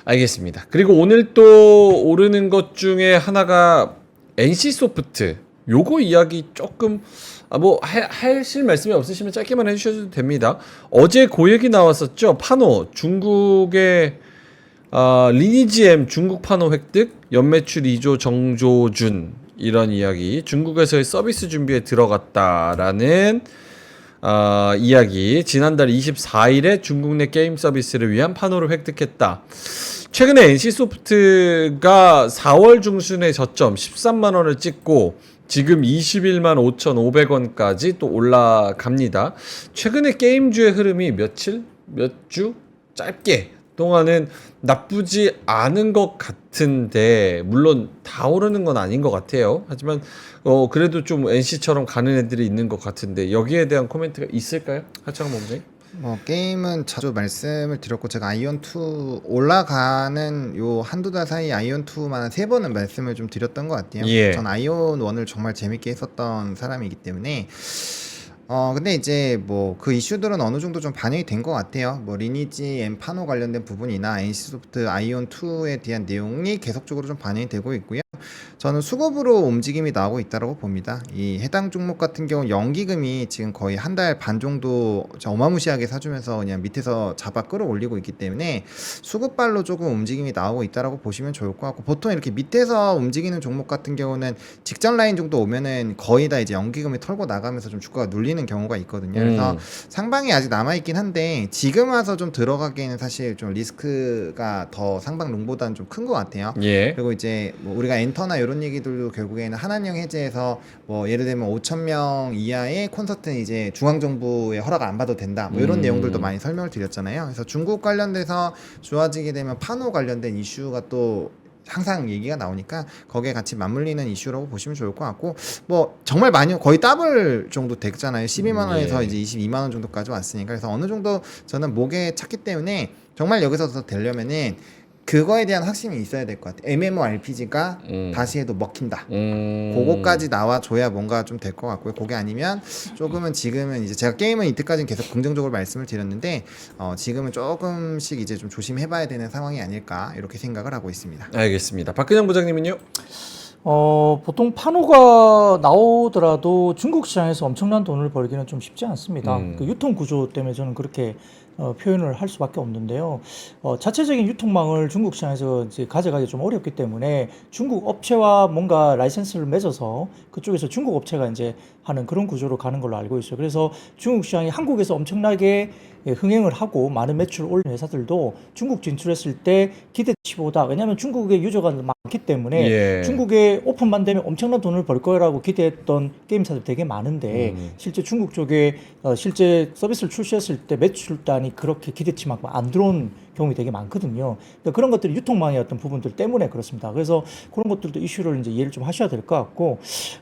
알겠습니다. 그리고 오늘 또 오르는 것 중에 하나가 NC소프트. 요거 이야기 조금 뭐 하실 말씀이 없으시면 짧게만 해주셔도 됩니다. 어제 그 얘기 나왔었죠. 파노 중국의 리니지엠 중국 파노 획득 연매출 2조 정조준 이런 이야기 중국에서의 서비스 준비에 들어갔다라는 이야기 지난달 24일에 중국 내 게임 서비스를 위한 파노를 획득했다. 최근에 NC소프트가 4월 중순에 저점 13만 원을 찍고 지금 21만 5,500원까지 또 올라갑니다. 최근에 게임주의 흐름이 며칠? 몇 주? 짧게 동안은 나쁘지 않은 것 같은데 물론 다 오르는 건 아닌 것 같아요. 하지만 그래도 좀 NC처럼 가는 애들이 있는 것 같은데 여기에 대한 코멘트가 있을까요? 하창 본부장님? 뭐 게임은 자주 말씀을 드렸고 제가 아이온2 올라가는 요 한두 달 사이 아이온2만 3번은 말씀을 좀 드렸던 것 같아요. 예. 전 아이온1을 정말 재밌게 했었던 사람이기 때문에 근데 이제 뭐 그 이슈들은 어느 정도 좀 반영이 된 것 같아요. 뭐 리니지 엠파노 관련된 부분이나 NC소프트 아이온2에 대한 내용이 계속적으로 좀 반영이 되고 있고요. 저는 수급으로 움직임이 나오고 있다고 봅니다. 이 해당 종목 같은 경우 연기금이 지금 거의 한 달 반 정도 어마무시하게 사주면서 그냥 밑에서 잡아 끌어올리고 있기 때문에 수급발로 조금 움직임이 나오고 있다고 보시면 좋을 것 같고 보통 이렇게 밑에서 움직이는 종목 같은 경우는 직전 라인 정도 오면은 거의 다 이제 연기금이 털고 나가면서 좀 주가가 눌리는 경우가 있거든요. 그래서 상방이 아직 남아있긴 한데 지금 와서 좀 들어가기에는 사실 좀 리스크가 더 상방 롱보다는 좀 큰 것 같아요. 예. 그리고 이제 뭐 우리가 엔터나 이런 얘기들도 결국에는 한한령 해제에서 뭐 예를 들면 5,000명 이하의 콘서트는 이제 중앙정부의 허락을 안 받아도 된다. 뭐 이런 내용들도 많이 설명을 드렸잖아요. 그래서 중국 관련돼서 좋아지게 되면 파노 관련된 이슈가 또 항상 얘기가 나오니까 거기에 같이 맞물리는 이슈라고 보시면 좋을 것 같고 뭐 정말 많이 거의 더블 정도 됐잖아요. 12만 원에서 예. 이제 22만 원 정도까지 왔으니까 그래서 어느 정도 저는 목에 찼기 때문에 정말 여기서 더 되려면은 그거에 대한 확신이 있어야 될 것 같아요. MMORPG가 다시 해도 먹힌다. 그거까지 나와줘야 뭔가 좀 될 것 같고요. 그게 아니면 조금은 지금은 이제 제가 게임은 이때까지는 계속 긍정적으로 말씀을 드렸는데 지금은 조금씩 이제 좀 조심해봐야 되는 상황이 아닐까 이렇게 생각을 하고 있습니다. 알겠습니다. 박근영 부장님은요? 보통 파노가 나오더라도 중국 시장에서 엄청난 돈을 벌기는 좀 쉽지 않습니다. 그 유통 구조 때문에 저는 그렇게 표현을 할 수밖에 없는데요. 자체적인 유통망을 중국 시장에서 이제 가져가기 좀 어렵기 때문에 중국 업체와 뭔가 라이센스를 맺어서 그쪽에서 중국 업체가 이제 하는 그런 구조로 가는 걸로 알고 있어요. 그래서 중국 시장이 한국에서 엄청나게 흥행을 하고 많은 매출을 올린 회사들도 중국 진출했을 때 기대치보다 왜냐하면 중국의 유저가 많기 때문에 예. 중국에 오픈만 되면 엄청난 돈을 벌 거라고 기대했던 게임사들 되게 많은데 실제 중국 쪽에 실제 서비스를 출시했을 때 매출단이 그렇게 기대치만큼 안 들어온 경험이 되게 많거든요. 그러니까 그런 것들이 유통망의 어떤 부분들 때문에 그렇습니다. 그래서 그런 것들도 이슈를 이제 이해를 좀 하셔야 될 것 같고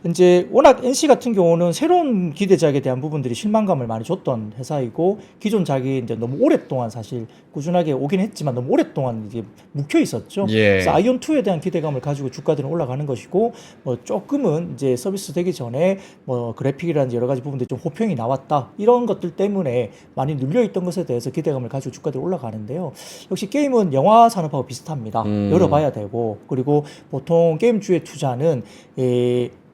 이제 워낙 NC 같은 경우는 새로운 기대작에 대한 부분들이 실망감을 많이 줬던 회사이고 기존 작이 이제 너무 오랫동안 사실 꾸준하게 오긴 했지만 너무 오랫동안 이제 묵혀 있었죠. 예. 그래서 아이온 2에 대한 기대감을 가지고 주가들은 올라가는 것이고 뭐 조금은 이제 서비스 되기 전에 뭐 그래픽이라든지 여러 가지 부분들이 좀 호평이 나왔다 이런 것들 때문에 많이 눌려 있던 것에 대해서 기대감을 가지고 주가들이 올라가는데요. 역시 게임은 영화 산업하고 비슷합니다. 열어봐야 되고 그리고 보통 게임주의 투자는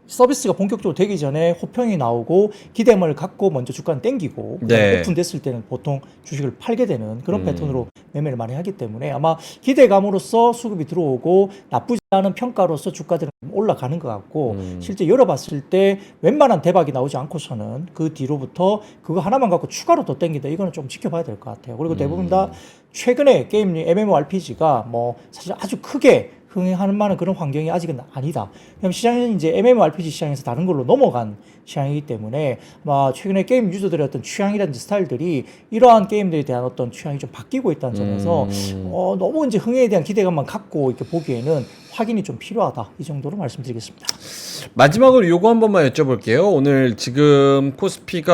서비스가 본격적으로 되기 전에 호평이 나오고 기대감을 갖고 먼저 주가는 땡기고 네. 오픈됐을 때는 보통 주식을 팔게 되는 그런 패턴으로 매매를 많이 하기 때문에 아마 기대감으로써 수급이 들어오고 나쁘지 않은 평가로서 주가들은 올라가는 것 같고 실제 열어봤을 때 웬만한 대박이 나오지 않고서는 그 뒤로부터 그거 하나만 갖고 추가로 더 땡긴다 이거는 좀 지켜봐야 될 것 같아요. 그리고 대부분 다 최근에 게임 MMORPG가 뭐 사실 아주 크게 흥행할 만한 그런 환경이 아직은 아니다. 왜냐면 시장은 이제 MMORPG 시장에서 다른 걸로 넘어간 시장이기 때문에 아마 최근에 게임 유저들의 어떤 취향이라든지 스타일들이 이러한 게임들에 대한 어떤 취향이 좀 바뀌고 있다는 점에서 너무 이제 흥행에 대한 기대감만 갖고 이렇게 보기에는 확인이 좀 필요하다. 이 정도로 말씀드리겠습니다. 마지막으로 요거 한 번만 여쭤볼게요. 오늘 지금 코스피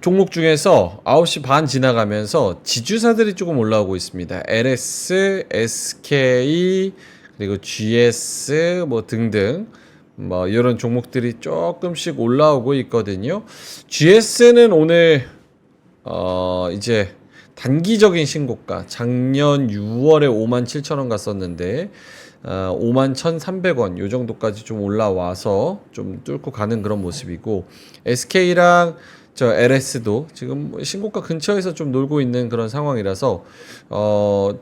종목 중에서 9시 반 지나가면서 지주사들이 조금 올라오고 있습니다. LS, SK, 그리고 GS 뭐 등등 뭐 이런 종목들이 조금씩 올라오고 있거든요. GS는 오늘 이제 단기적인 신고가 작년 6월에 57,000원 갔었는데 51,300원 요 정도까지 좀 올라와서 좀 뚫고 가는 그런 모습이고 SK랑 LS도 지금 신고가 근처에서 좀 놀고 있는 그런 상황이라서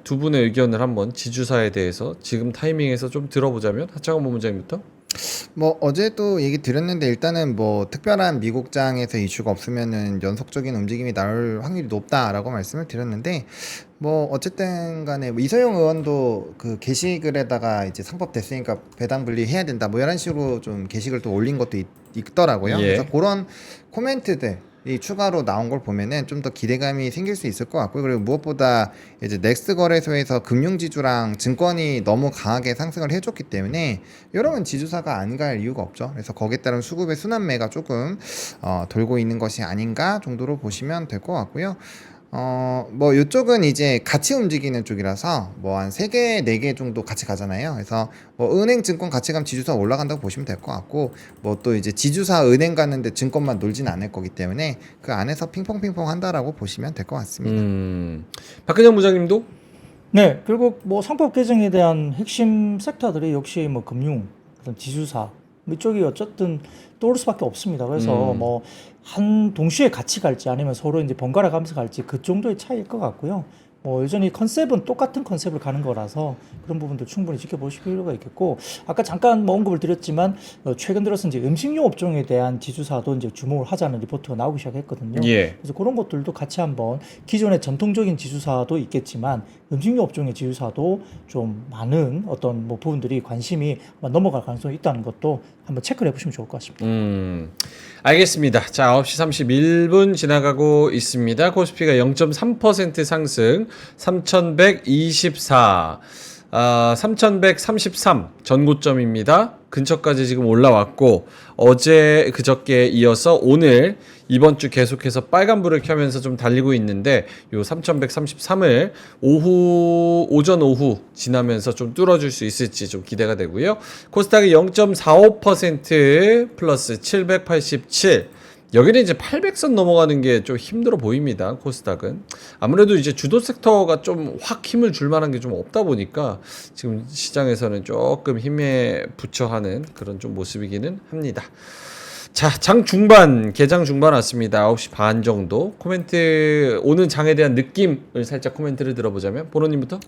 두 분의 의견을 한번 지주사에 대해서 지금 타이밍에서 좀 들어보자면 하창원 본부장님부터. 뭐 어제도 얘기 드렸는데 일단은 뭐 특별한 미국장에서 이슈가 없으면은 연속적인 움직임이 나올 확률이 높다라고 말씀을 드렸는데 뭐 어쨌든 간에 뭐 이소영 의원도 그 게시글에다가 이제 상법 됐으니까 배당 분리해야 된다 뭐 이런 식으로 좀 게시글 또 올린 것도 있더라고요. 예. 그래서 그런 코멘트들이 추가로 나온 걸 보면은 좀 더 기대감이 생길 수 있을 것 같고요. 그리고 무엇보다 이제 넥스 거래소에서 금융지주랑 증권이 너무 강하게 상승을 해줬기 때문에 이러면 지주사가 안 갈 이유가 없죠. 그래서 거기에 따른 수급의 순환매가 조금 돌고 있는 것이 아닌가 정도로 보시면 될 것 같고요. 뭐 이쪽은 이제 같이 움직이는 쪽이라서 뭐 한 3개, 4개 정도 같이 가잖아요. 그래서 뭐 은행, 증권 같이 가면 지주사 올라간다고 보시면 될 것 같고 뭐 또 이제 지주사 은행 갔는데 증권만 놀진 않을 거기 때문에 그 안에서 핑퐁핑퐁 한다라고 보시면 될 것 같습니다. 박근영 부장님도 네, 결국 뭐 상법 개정에 대한 핵심 섹터들이 역시 뭐 금융, 그다음 지주사 뭐 이쪽이 어쨌든 떠올 수밖에 없습니다. 그래서 뭐 한 동시에 같이 갈지 아니면 서로 이제 번갈아 가면서 갈지 그 정도의 차이일 것 같고요. 뭐 여전히 컨셉은 똑같은 컨셉을 가는 거라서 그런 부분도 충분히 지켜보실 필요가 있겠고, 아까 잠깐 뭐 언급을 드렸지만 최근 들어서 이제 음식료 업종에 대한 지주사도 이제 주목을 하자는 리포트가 나오기 시작했거든요. 예. 그래서 그런 것들도 같이 한번 기존의 전통적인 지주사도 있겠지만 음식료 업종의 지주사도 좀 많은 어떤 뭐 부분들이 관심이 아마 넘어갈 가능성이 있다는 것도 한번 체크를 해보시면 좋을 것 같습니다. 알겠습니다. 자, 9시 31분 지나가고 있습니다. 코스피가 0.3% 상승, 3,124, 3,133 전고점입니다. 근처까지 지금 올라왔고, 어제 그저께 이어서 오늘 이번 주 계속해서 빨간불을 켜면서 좀 달리고 있는데, 요 3,133을 오전 오후 지나면서 좀 뚫어줄 수 있을지 좀 기대가 되고요. 코스닥이 0.45% 플러스 787. 여기는 이제 800선 넘어가는 게 좀 힘들어 보입니다. 코스닥은 아무래도 이제 주도 섹터가 좀 확 힘을 줄 만한 게 좀 없다 보니까 지금 시장에서는 조금 힘에 부처하는 그런 좀 모습이기는 합니다. 자, 장 중반, 개장 중반 왔습니다. 9시 반 정도. 코멘트, 오늘 장에 대한 느낌을 살짝 코멘트를 들어보자면, 보노님부터?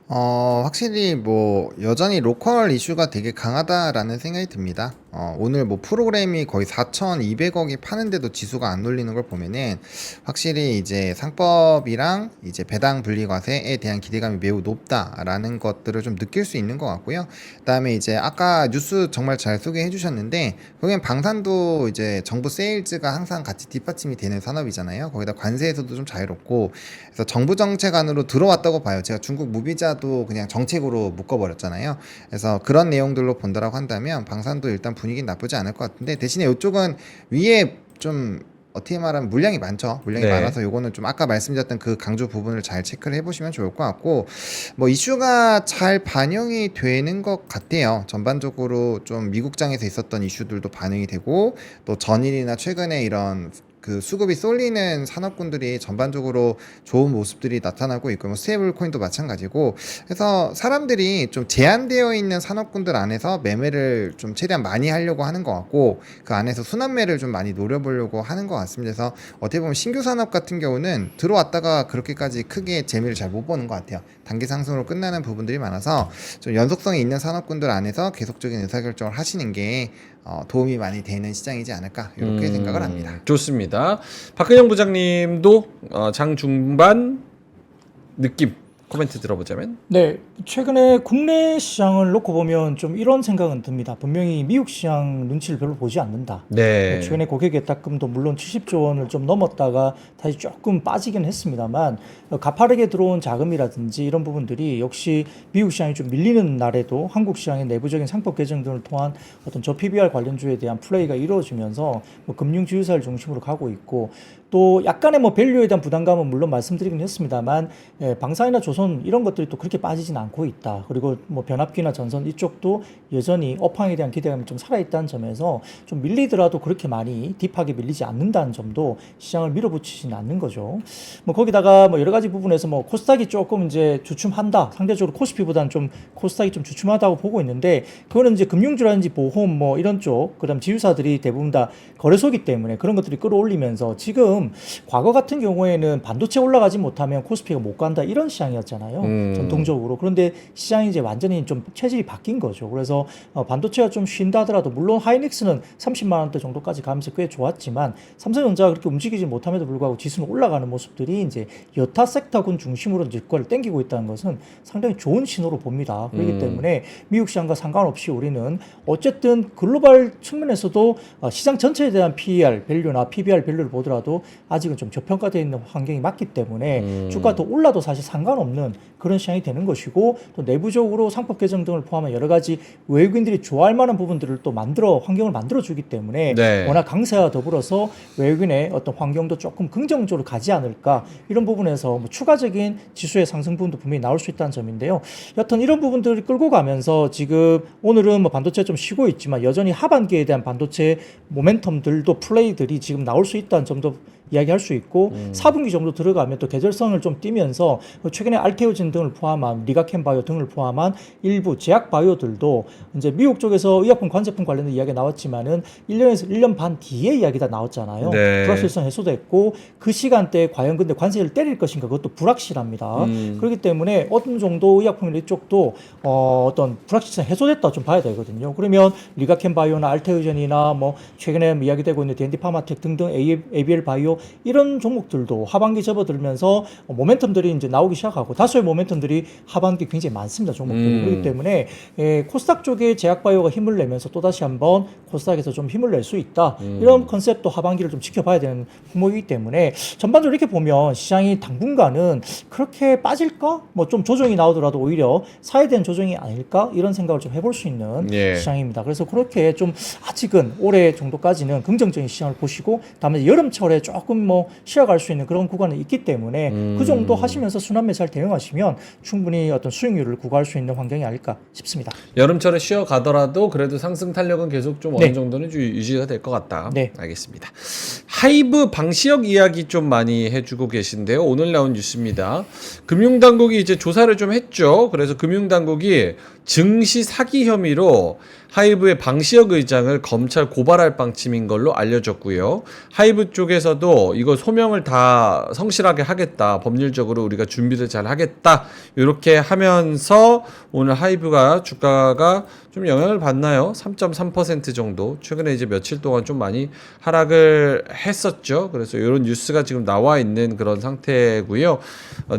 확실히 뭐 여전히 로컬 이슈가 되게 강하다라는 생각이 듭니다. 오늘 뭐 프로그램이 거의 4,200억이 파는데도 지수가 안 놀리는 걸 보면은 확실히 이제 상법이랑 이제 배당 분리과세에 대한 기대감이 매우 높다라는 것들을 좀 느낄 수 있는 것 같고요. 그다음에 이제 아까 뉴스 정말 잘 소개해 주셨는데 거기는 방산도 이제 정부 세일즈가 항상 같이 뒷받침이 되는 산업이잖아요. 거기다 관세에서도 좀 자유롭고 그래서 정부 정책 안으로 들어왔다고 봐요. 제가 중국 무비자도 그냥 정책으로 묶어버렸잖아요. 그래서 그런 내용들로 본다라고 한다면 방산도 일단 분위기는 나쁘지 않을 것 같은데 대신에 이쪽은 위에 좀 어떻게 말하면 물량이 많죠. 물량이 네. 많아서 요거는 좀 아까 말씀드렸던 그 강조 부분을 잘 체크를 해보시면 좋을 것 같고 뭐 이슈가 잘 반영이 되는 것 같아요. 전반적으로 좀 미국장에서 있었던 이슈들도 반영이 되고 또 전일이나 최근에 이런 그 수급이 쏠리는 산업군들이 전반적으로 좋은 모습들이 나타나고 있고 뭐 스테이블 코인도 마찬가지고 그래서 사람들이 좀 제한되어 있는 산업군들 안에서 매매를 좀 최대한 많이 하려고 하는 것 같고 그 안에서 순환매를 좀 많이 노려보려고 하는 것 같습니다. 그래서 어떻게 보면 신규 산업 같은 경우는 들어왔다가 그렇게까지 크게 재미를 잘 못 보는 것 같아요. 단기 상승으로 끝나는 부분들이 많아서 좀 연속성이 있는 산업군들 안에서 계속적인 의사결정을 하시는 게 도움이 많이 되는 시장이지 않을까 이렇게 생각을 합니다. 좋습니다. 박근영 부장님도 장 중반 느낌 코멘트 들어보자면, 네, 최근에 국내 시장을 놓고 보면 좀 이런 생각은 듭니다. 분명히 미국 시장 눈치를 별로 보지 않는다. 네, 최근에 고객 예탁금도 물론 70조 원을 좀 넘었다가 다시 조금 빠지긴 했습니다만 가파르게 들어온 자금이라든지 이런 부분들이 역시 미국 시장이 좀 밀리는 날에도 한국 시장의 내부적인 상법 개정 등을 통한 어떤 저 PBR 관련주에 대한 플레이가 이루어지면서 뭐 금융 지주사를 중심으로 가고 있고 또 약간의 뭐 밸류에 대한 부담감은 물론 말씀드리긴 했습니다만 방산이나 조선 이런 것들이 또 그렇게 빠지진 않고 있다. 그리고 뭐 변압기나 전선 이쪽도 여전히 업황에 대한 기대감이 좀 살아있다는 점에서 좀 밀리더라도 그렇게 많이 딥하게 밀리지 않는다는 점도 시장을 밀어붙이지는 않는 거죠. 뭐 거기다가 뭐 여러 가지 가지 부분에서 뭐 코스닥이 조금 이제 주춤한다. 상대적으로 코스피보다는 좀 코스닥이 좀 주춤하다고 보고 있는데 그거는 이제 금융주라든지 보험 뭐 이런 쪽 그다음 지주사들이 대부분 다 거래소기 때문에 그런 것들이 끌어올리면서 지금 과거 같은 경우에는 반도체 올라가지 못하면 코스피가 못 간다 이런 시장이었잖아요. 전통적으로. 그런데 시장이 이제 완전히 좀 체질이 바뀐 거죠. 그래서 반도체가 좀 쉰다 하더라도 물론 하이닉스는 30만 원대 정도까지 가면서 꽤 좋았지만 삼성전자가 그렇게 움직이지 못함에도 불구하고 지수는 올라가는 모습들이 이제 여타 섹터군 중심으로 이제 그걸 땡기고 있다는 것은 상당히 좋은 신호로 봅니다. 그렇기 때문에 미국 시장과 상관없이 우리는 어쨌든 글로벌 측면에서도 시장 전체에 대한 PER 밸류나 PBR 밸류를 보더라도 아직은 좀 저평가되어 있는 환경이 맞기 때문에 주가 더 올라도 사실 상관없는 그런 시장이 되는 것이고 또 내부적으로 상법 개정 등을 포함한 여러 가지 외국인들이 좋아할 만한 부분들을 또 환경을 만들어 주기 때문에 네. 워낙 강세와 더불어서 외국인의 어떤 환경도 조금 긍정적으로 가지 않을까 이런 부분에서 뭐 추가적인 지수의 상승 부분도 분명히 나올 수 있다는 점인데요. 여튼 이런 부분들을 끌고 가면서 지금 오늘은 뭐 반도체 좀 쉬고 있지만 여전히 하반기에 대한 반도체 모멘텀들도 플레이들이 지금 나올 수 있다는 점도 이야기할 수 있고 4분기 정도 들어가면 또 계절성을 좀 띠면서 최근에 알테오진 등을 포함한 리가켄바이오 등을 포함한 일부 제약 바이오들도 이제 미국 쪽에서 의약품 관제품 관련된 이야기가 나왔지만은 1년에서 1년 반 뒤에 이야기 다 나왔잖아요. 네. 불확실성 해소됐고 그 시간대에 과연 근데 관세를 때릴 것인가 그것도 불확실합니다. 그렇기 때문에 어느 정도 의약품 이쪽도 어떤 불확실성 해소됐다 좀 봐야 되거든요. 그러면 리가켄바이오나 알테오젠이나 뭐 최근에 이야기되고 있는 D&D 파마텍 등등 ABL 바이오 이런 종목들도 하반기 접어들면서 모멘텀들이 이제 나오기 시작하고 다수의 모멘텀들이 하반기 굉장히 많습니다. 종목들이. 그렇기 때문에 코스닥 쪽에 제약바이오가 힘을 내면서 또다시 한번 코스닥에서 좀 힘을 낼 수 있다. 이런 컨셉도 하반기를 좀 지켜봐야 되는 품목이기 때문에 전반적으로 이렇게 보면 시장이 당분간은 그렇게 빠질까? 뭐 좀 조정이 나오더라도 오히려 사야 되는 조정이 아닐까? 이런 생각을 좀 해볼 수 있는 예. 시장입니다. 그래서 그렇게 좀 아직은 올해 정도까지는 긍정적인 시장을 보시고 다음에 여름철에 조금 뭐 쉬어갈 수 있는 그런 구간이 있기 때문에 그 정도 하시면서 순환매 잘 대응하시면 충분히 어떤 수익률을 구가할 수 있는 환경이 아닐까 싶습니다. 여름철에 쉬어가더라도 그래도 상승 탄력은 계속 좀 네. 어느 정도는 유지가 될 것 같다. 네. 알겠습니다. 하이브 방시혁 이야기 좀 많이 해주고 계신데요. 오늘 나온 뉴스입니다. 금융당국이 이제 조사를 좀 했죠. 그래서 금융당국이 증시 사기 혐의로 하이브의 방시혁 의장을 검찰 고발할 방침인 걸로 알려졌고요. 하이브 쪽에서도 이거 소명을 다 성실하게 하겠다. 법률적으로 우리가 준비를 잘 하겠다. 이렇게 하면서 오늘 하이브가 주가가 좀 영향을 받나요? 3.3% 정도. 최근에 이제 며칠 동안 좀 많이 하락을 했었죠. 그래서 이런 뉴스가 지금 나와 있는 그런 상태고요.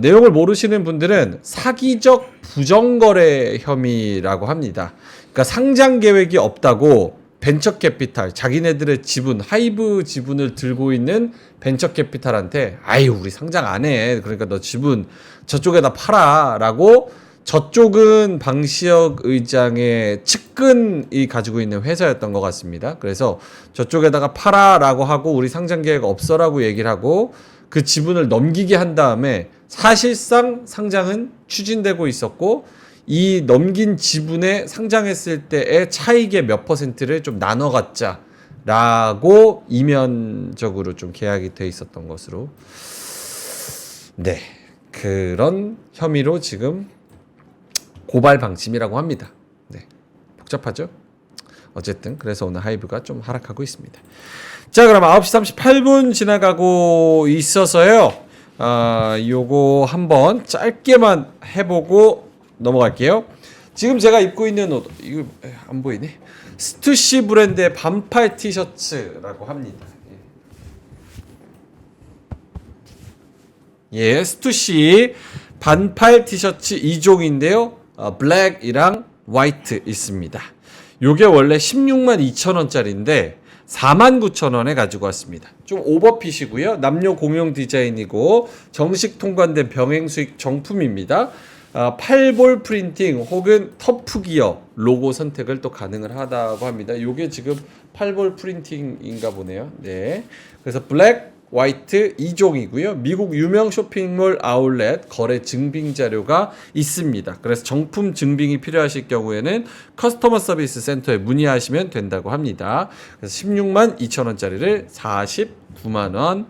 내용을 모르시는 분들은 사기적 부정거래 혐의라고 합니다. 그러니까 상장 계획이 없다고 벤처 캐피탈, 자기네들의 지분, 하이브 지분을 들고 있는 벤처 캐피탈한테 아유 우리 상장 안 해. 그러니까 너 지분 저쪽에다 팔아라고 저쪽은 방시혁 의장의 측근이 가지고 있는 회사였던 것 같습니다. 그래서 저쪽에다가 팔아라고 하고 우리 상장 계획 없어라고 얘기를 하고 그 지분을 넘기게 한 다음에 사실상 상장은 추진되고 있었고 이 넘긴 지분에 상장했을 때의 차익의 몇 퍼센트를 좀 나눠 갖자라고 이면적으로 좀 계약이 돼 있었던 것으로 네 그런 혐의로 지금 고발 방침이라고 합니다. 네 복잡하죠? 어쨌든 그래서 오늘 하이브가 좀 하락하고 있습니다. 자 그럼 9시 38분 지나가고 있어서요. 요거 한번 짧게만 해보고 넘어갈게요. 지금 제가 입고 있는 옷 이거 안 보이네. 스투시 브랜드의 반팔 티셔츠라고 합니다. 예, 스투시 반팔 티셔츠 2종인데요. 블랙이랑 화이트 있습니다. 요게 원래 16만 2천 원짜리인데 49,000원에 가지고 왔습니다. 좀 오버핏이고요. 남녀 공용 디자인이고 정식 통관된 병행 수익 정품입니다. 8볼 프린팅 혹은 터프 기어 로고 선택을 또 가능을 하다고 합니다. 요게 지금 8볼 프린팅인가 보네요. 네. 그래서 블랙, 화이트 2종이고요. 미국 유명 쇼핑몰 아울렛 거래 증빙 자료가 있습니다. 그래서 정품 증빙이 필요하실 경우에는 커스터머 서비스 센터에 문의하시면 된다고 합니다. 그래서 16만 2천 원짜리를 49만 원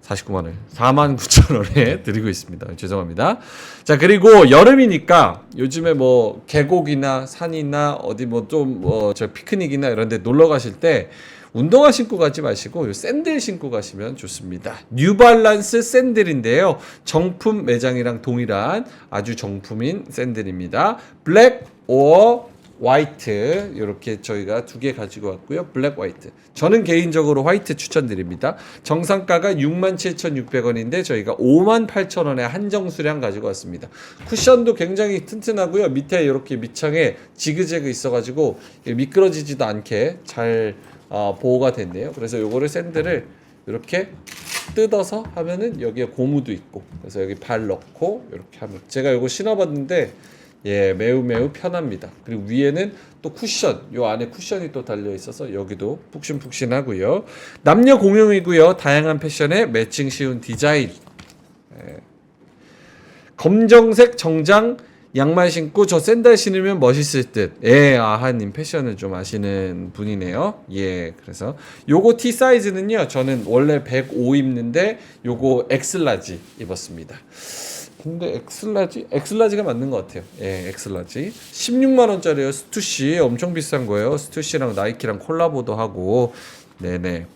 49만 원, 49,000원에 드리고 있습니다. 죄송합니다. 자, 그리고 여름이니까 요즘에 뭐 계곡이나 산이나 어디 뭐 좀 저 피크닉이나 이런 데 놀러 가실 때 운동화 신고 가지 마시고 요 샌들 신고 가시면 좋습니다. 뉴발란스 샌들인데요. 정품 매장이랑 동일한 아주 정품인 샌들입니다. 블랙 오어 화이트 이렇게 저희가 두 개 가지고 왔고요. 블랙 화이트. 저는 개인적으로 화이트 추천드립니다. 정상가가 67,600원인데 저희가 58,000원에 한정 수량 가지고 왔습니다. 쿠션도 굉장히 튼튼하고요. 밑에 이렇게 밑창에 지그재그 있어가지고 미끄러지지도 않게 잘 보호가 됐네요. 그래서 요거를 샌들을 이렇게 뜯어서 하면은 여기에 고무도 있고 그래서 여기 발 넣고 이렇게 하면 제가 요거 신어봤는데 예, 매우 편합니다. 그리고 위에는 또 쿠션, 요 안에 쿠션이 또 달려 있어서 여기도 푹신푹신하고요. 남녀 공용이고요. 다양한 패션에 매칭 쉬운 디자인. 예. 검정색 정장 양말 신고 저 샌들 신으면 멋있을 듯. 예, 아하님 패션을 좀 아시는 분이네요. 예, 그래서 요거 T 사이즈는요. 저는 원래 105 입는데 요거 엑슬라지 입었습니다. 근데 엑슬라지가 맞는 것 같아요. 예, 엑슬라지 16만 원짜리요. 스투시 엄청 비싼 거예요. 스투시랑 나이키랑 콜라보도 하고, 네네.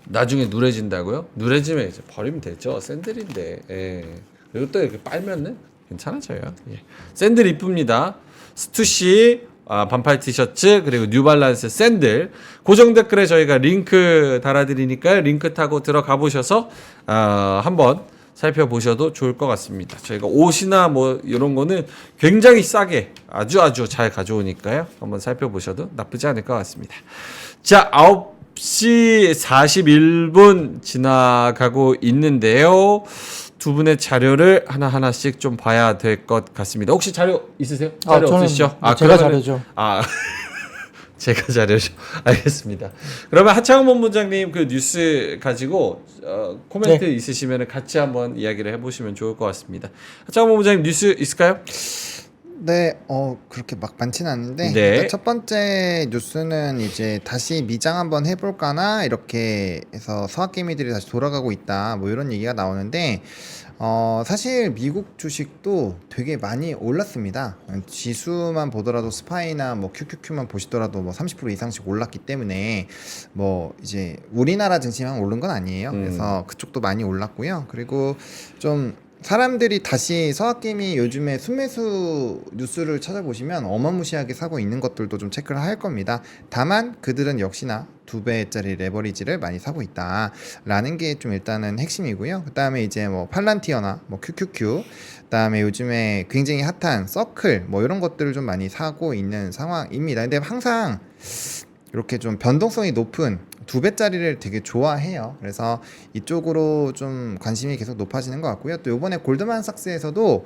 나중에 누래진다고요? 누래지면 이제 버리면 되죠. 샌들인데. 예. 그리고 또 이렇게 빨면은 괜찮아져요. 예. 샌들 이쁩니다. 스투시 반팔 티셔츠 그리고 뉴발란스 샌들 고정 댓글에 저희가 링크 달아드리니까요. 링크 타고 들어가 보셔서 한번 살펴보셔도 좋을 것 같습니다. 저희가 옷이나 뭐 이런 거는 굉장히 싸게 아주 잘 가져오니까요. 한번 살펴보셔도 나쁘지 않을 것 같습니다. 자, 9시 41분 지나가고 있는데요. 두 분의 자료를 하나씩 좀 봐야 될 것 같습니다. 혹시 자료 있으세요? 자료 저는 없으시죠? 제가 자료죠. 제가 자료죠. 알겠습니다. 그러면 하창훈 본부장님 그 뉴스 가지고 코멘트 네. 있으시면 같이 한번 이야기를 해보시면 좋을 것 같습니다. 하창훈 본부장님 뉴스 있을까요? 네, 그렇게 막 많지는 않은데 네. 일단 첫 번째 뉴스는 이제 다시 미장 한번 해볼까나 이렇게 해서 서학개미들이 다시 돌아가고 있다 뭐 이런 얘기가 나오는데 사실 미국 주식도 되게 많이 올랐습니다. 지수만 보더라도 스파이나 뭐 QQQ만 보시더라도 뭐 30% 이상씩 올랐기 때문에 뭐 이제 우리나라 증시만 오른 건 아니에요. 그래서 그쪽도 많이 올랐고요. 그리고 좀 사람들이 다시 서학개미 요즘에 순매수 뉴스를 찾아보시면 어마무시하게 사고 있는 것들도 좀 체크를 할 겁니다. 다만 그들은 역시나 2배짜리 레버리지를 많이 사고 있다라는 게 좀 일단은 핵심이고요. 그 다음에 이제 뭐 팔란티어나 뭐 QQQ, 그 다음에 요즘에 굉장히 핫한 서클 뭐 이런 것들을 좀 많이 사고 있는 상황입니다. 근데 항상 이렇게 좀 변동성이 높은 2배짜리를 되게 좋아해요. 그래서 이쪽으로 좀 관심이 계속 높아지는 것 같고요. 또 이번에 골드만삭스에서도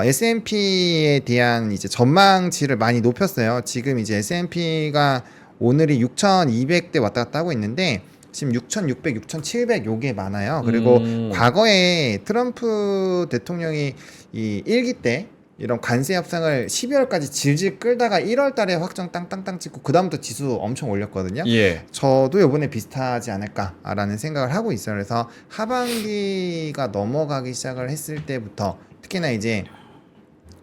S&P에 대한 이제 전망치를 많이 높였어요. 지금 이제 S&P가 오늘이 6,200대 왔다 갔다 하고 있는데 지금 6,600, 6,700 요게 많아요. 그리고 과거에 트럼프 대통령이 이 1기 때 이런 관세 협상을 12월까지 질질 끌다가 1월 달에 확정 땅땅땅 찍고 그다음부터 지수 엄청 올렸거든요. 예. 저도 이번에 비슷하지 않을까라는 생각을 하고 있어요. 그래서 하반기가 넘어가기 시작을 했을 때부터 특히나 이제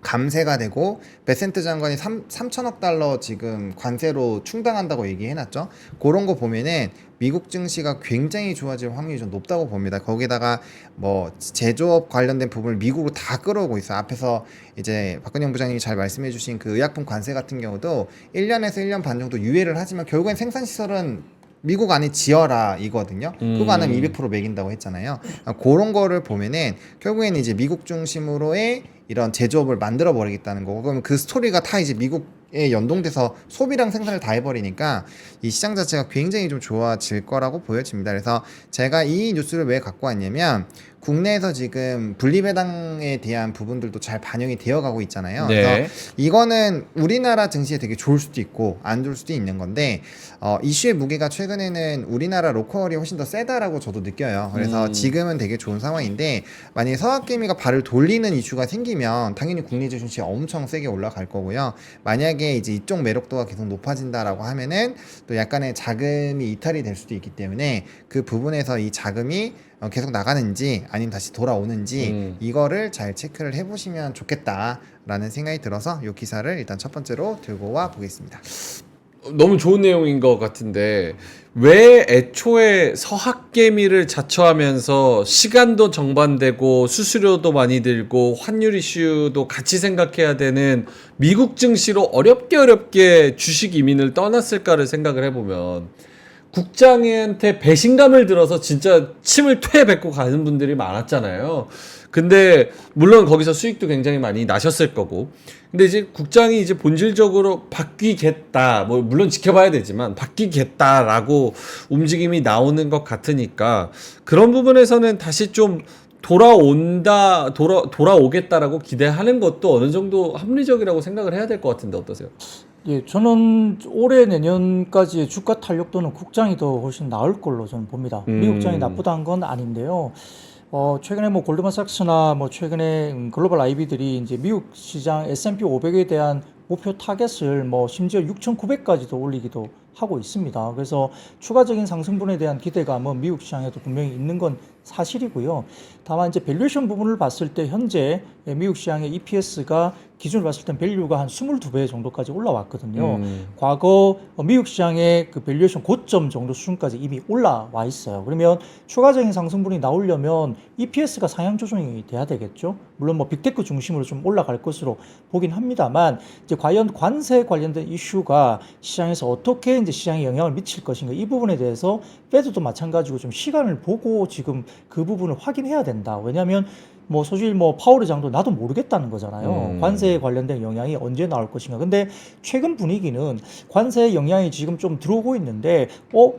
감세가 되고 베센트 장관이 3천억 달러 지금 관세로 충당한다고 얘기해놨죠. 그런 거 보면은 미국 증시가 굉장히 좋아질 확률이 좀 높다고 봅니다. 거기다가 뭐 제조업 관련된 부분을 미국으로 다 끌어오고 있어요. 앞에서 이제 박근영 부장님이 잘 말씀해주신 그 의약품 관세 같은 경우도 1년에서 1년 반 정도 유예를 하지만 결국엔 생산시설은 미국 안에 지어라 이거든요. 그거 안 하면 200% 매긴다고 했잖아요. 그런 거를 보면은 결국에는 이제 미국 중심으로의 이런 제조업을 만들어 버리겠다는 거고, 그러면 그 스토리가 다 이제 미국에 연동돼서 소비랑 생산을 다 해버리니까 이 시장 자체가 굉장히 좀 좋아질 거라고 보여집니다. 그래서 제가 이 뉴스를 왜 갖고 왔냐면 국내에서 지금 분리배당에 대한 부분들도 잘 반영이 되어 가고 있잖아요. 네. 그래서 이거는 우리나라 증시에 되게 좋을 수도 있고 안 좋을 수도 있는 건데 이슈의 무게가 최근에는 우리나라 로컬이 훨씬 더 세다라고 저도 느껴요. 그래서 지금은 되게 좋은 상황인데 만약에 서학개미가 발을 돌리는 이슈가 생기면 당연히 국내 주식이 엄청 세게 올라갈 거고요. 만약에 이제 이쪽 매력도가 계속 높아진다라고 하면은 또 약간의 자금이 이탈이 될 수도 있기 때문에 그 부분에서 이 자금이 계속 나가는지 아니면 다시 돌아오는지 이거를 잘 체크를 해보시면 좋겠다라는 생각이 들어서 이 기사를 일단 첫 번째로 들고 와 보겠습니다. 너무 좋은 내용인 것 같은데 왜 애초에 서학개미를 자처하면서 시간도 정반되고 수수료도 많이 들고 환율 이슈도 같이 생각해야 되는 미국 증시로 어렵게 주식 이민을 떠났을까를 생각을 해보면 국장한테 배신감을 들어서 진짜 침을 퇴 뱉고 가는 분들이 많았잖아요. 근데 물론 거기서 수익도 굉장히 많이 나셨을 거고, 근데 이제 국장이 이제 본질적으로 바뀌겠다, 뭐 물론 지켜봐야 되지만 바뀌겠다라고 움직임이 나오는 것 같으니까 그런 부분에서는 다시 좀 돌아오겠다라고 기대하는 것도 어느 정도 합리적이라고 생각을 해야 될 것 같은데 어떠세요? 예, 저는 올해 내년까지의 주가 탄력도는 국장이 더 훨씬 나을 걸로 저는 봅니다. 미국장이 나쁘다는 건 아닌데요. 최근에 뭐 골드만삭스나 뭐 최근에 글로벌 IB들이 이제 미국 시장 S&P 500에 대한 목표 타겟을 뭐 심지어 6,900까지도 올리기도 하고 있습니다. 그래서 추가적인 상승분에 대한 기대감은 미국 시장에도 분명히 있는 건 사실이고요. 다만 이제 밸류에이션 부분을 봤을 때 현재 미국 시장의 EPS가 기준으로 봤을 땐 밸류가 한 22배 정도까지 올라왔거든요. 과거 미국 시장의 그 밸류에이션 고점 정도 수준까지 이미 올라와 있어요. 그러면 추가적인 상승분이 나오려면 EPS가 상향 조정이 돼야 되겠죠. 물론 뭐 빅테크 중심으로 좀 올라갈 것으로 보긴 합니다만 이제 과연 관세 관련된 이슈가 시장에서 어떻게 이제 시장에 영향을 미칠 것인가 이 부분에 대해서 페드도 마찬가지고 좀 시간을 보고 지금 그 부분을 확인해야 된다. 왜냐하면 뭐 소실 뭐 파월 의장도 나도 모르겠다는 거잖아요. 관세에 관련된 영향이 언제 나올 것인가. 근데 최근 분위기는 관세 영향이 지금 좀 들어오고 있는데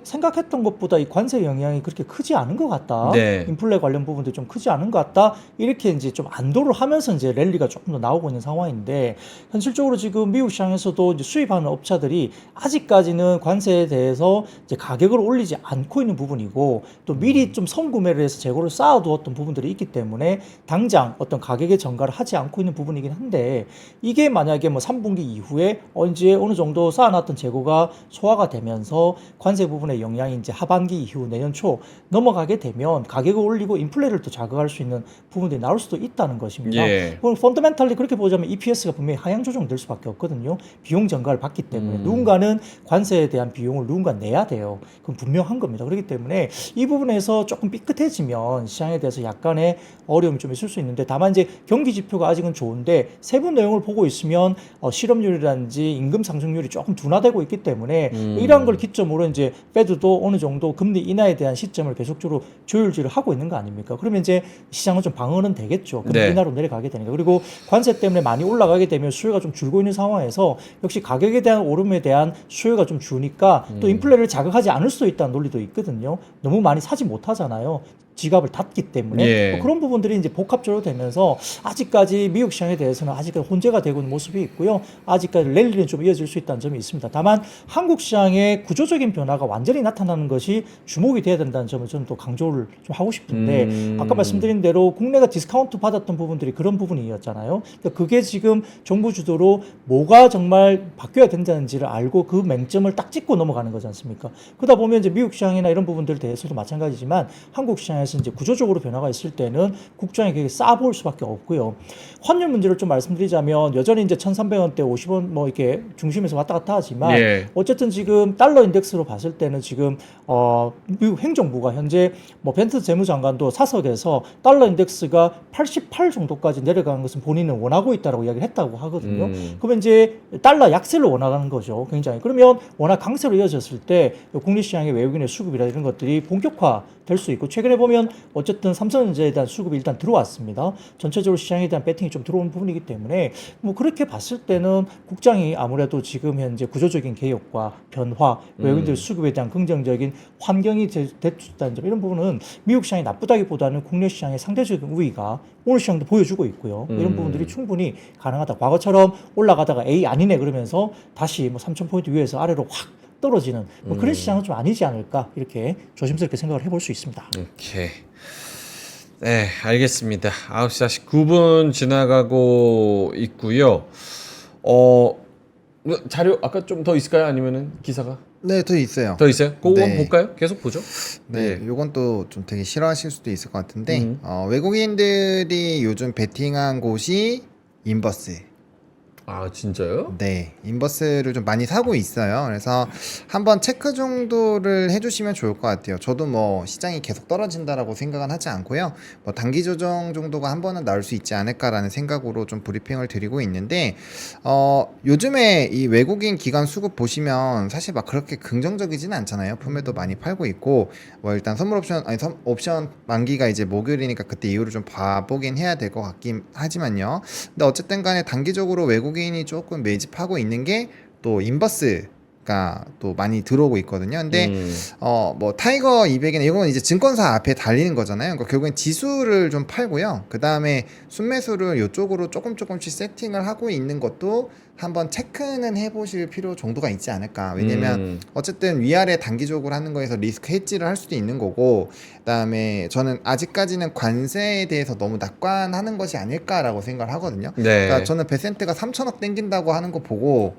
생각했던 것보다 이 관세 영향이 그렇게 크지 않은 것 같다. 네. 인플레 관련 부분도 좀 크지 않은 것 같다. 이렇게 이제 좀 안도를 하면서 이제 랠리가 조금 더 나오고 있는 상황인데 현실적으로 지금 미국 시장에서도 이제 수입하는 업체들이 아직까지는 관세에 대해서 이제 가격을 올리지 않고 있는 부분이고 또 미리 좀 선구매를 해서 재고를 쌓아두었던 부분들이 있기 때문에 당장 어떤 가격의 전가를 하지 않고 있는 부분이긴 한데 이게 만약에 뭐 3분기 이후에 언제 어느 정도 쌓아놨던 재고가 소화가 되면서 관세 부분의 영향이 이제 하반기 이후 내년 초 넘어가게 되면 가격을 올리고 인플레를 또 자극할 수 있는 부분들이 나올 수도 있다는 것입니다. 예. 그럼 펀더멘탈리 그렇게 보자면 EPS가 분명히 하향 조정될 수밖에 없거든요. 비용 전가를 받기 때문에 누군가는 관세에 대한 비용을 누군가 내야 돼요. 그건 분명한 겁니다. 그렇기 때문에 이 부분에서 조금 삐끗해지면 시장에 대해서 약간의 어려움이 좀 있을 수 있는데 다만 이제 경기 지표가 아직은 좋은데 세부 내용을 보고 있으면 실업률이라든지 임금 상승률이 조금 둔화되고 있기 때문에 이러한 걸 기점으로 이제 페드도 어느 정도 금리 인하에 대한 시점을 계속적으로 조율질을 하고 있는 거 아닙니까? 그러면 이제 시장은 좀 방어는 되겠죠. 금리 네. 인하로 내려가게 되니까. 그리고 관세 때문에 많이 올라가게 되면 수요가 좀 줄고 있는 상황에서 역시 가격에 대한 오름에 대한 수요가 좀 주니까 또 인플레를 자극하지 않을 수도 있다는 논리도 있거든요. 너무 많이 사지 못하잖아요. 지갑을 닫기 때문에 예. 뭐 그런 부분들이 이제 복합적으로 되면서 아직까지 미국 시장에 대해서는 아직까지 혼재가 되고 있는 모습이 있고요. 아직까지 랠리는 좀 이어질 수 있다는 점이 있습니다. 다만 한국 시장의 구조적인 변화가 완전히 나타나는 것이 주목이 돼야 된다는 점을 저는 또 강조를 좀 하고 싶은데 아까 말씀드린 대로 국내가 디스카운트 받았던 부분들이 그런 부분이었잖아요. 그러니까 그게 지금 정부 주도로 뭐가 정말 바뀌어야 된다는지를 알고 그 맹점을 딱 짚고 넘어가는 거지 않습니까? 그러다 보면 이제 미국 시장이나 이런 부분들 대해서도 마찬가지지만 한국 시장에서 이제 구조적으로 변화가 있을 때는 국장이 되게 싸볼 수밖에 없고요. 환율 문제를 좀 말씀드리자면 여전히 이제 1,300원대 50원 뭐 이렇게 중심에서 왔다 갔다 하지만 예. 어쨌든 지금 달러 인덱스로 봤을 때는 지금 미국 행정부가 현재 뭐 벤트 재무장관도 사석에서 달러 인덱스가 88 정도까지 내려가는 것은 본인은 원하고 있다라고 이야기를 했다고 하거든요. 그러면 이제 달러 약세를 원하는 거죠. 굉장히. 그러면 워낙 강세로 이어졌을 때 국내시장의 외국인의 수급이라 이런 것들이 본격화 될 수 있고 최근에 보면 어쨌든 삼성전자에 대한 수급이 일단 들어왔습니다. 전체적으로 시장에 대한 배팅이 좀 들어온 부분이기 때문에 뭐 그렇게 봤을 때는 국장이 아무래도 지금 현재 구조적인 개혁과 변화, 외국인들 수급에 대한 긍정적인 환경이 됐다는 점 이런 부분은 미국 시장이 나쁘다기보다는 국내 시장의 상대적인 우위가 오늘 시장도 보여주고 있고요. 이런 부분들이 충분히 가능하다. 과거처럼 올라가다가 에이 아니네 그러면서 다시 뭐 3,000포인트 위에서 아래로 확 떨어지는 뭐 그런 시장은 좀 아니지 않을까 이렇게 조심스럽게 생각을 해볼 수 있습니다. 오케이. 네, 알겠습니다. 9시 49분 지나가고 있고요. 자료 아까 좀 더 있을까요? 아니면은 기사가 네, 더 있어요. 더 있어요? 그거 네. 한번 볼까요? 계속 보죠. 네, 예. 요건 또 좀 되게 싫어하실 수도 있을 것 같은데 음. 외국인들이 요즘 베팅한 곳이 인버스. 아 진짜요? 네, 인버스를 좀 많이 사고 있어요. 그래서 한번 체크 정도를 해주시면 좋을 것 같아요. 저도 뭐 시장이 계속 떨어진다라고 생각은 하지 않고요. 뭐 단기 조정 정도가 한 번은 나올 수 있지 않을까라는 생각으로 좀 브리핑을 드리고 있는데, 요즘에 이 외국인 기관 수급 보시면 사실 막 그렇게 긍정적이지는 않잖아요. 품에도 많이 팔고 있고, 뭐 일단 선물 옵션, 아니 옵션 만기가 이제 목요일이니까 그때 이후로 좀 봐보긴 해야 될 것 같긴 하지만요. 근데 어쨌든 간에 단기적으로 외국인이 조금 매집하고 있는 게 또 인버스가 또 많이 들어오고 있거든요. 근데 뭐 타이거 200이나 이건 이제 증권사 앞에 달리는 거잖아요. 그러니까 결국엔 지수를 좀 팔고요. 그 다음에 순매수를 이쪽으로 조금씩 세팅을 하고 있는 것도 한번 체크는 해보실 필요 정도가 있지 않을까. 왜냐면 어쨌든 위아래 단기적으로 하는 거에서 리스크 헤지를 할 수도 있는 거고, 그다음에 저는 아직까지는 관세에 대해서 너무 낙관하는 것이 아닐까라고 생각을 하거든요. 네. 그러니까 저는 베센트가 3천억 땡긴다고 하는 거 보고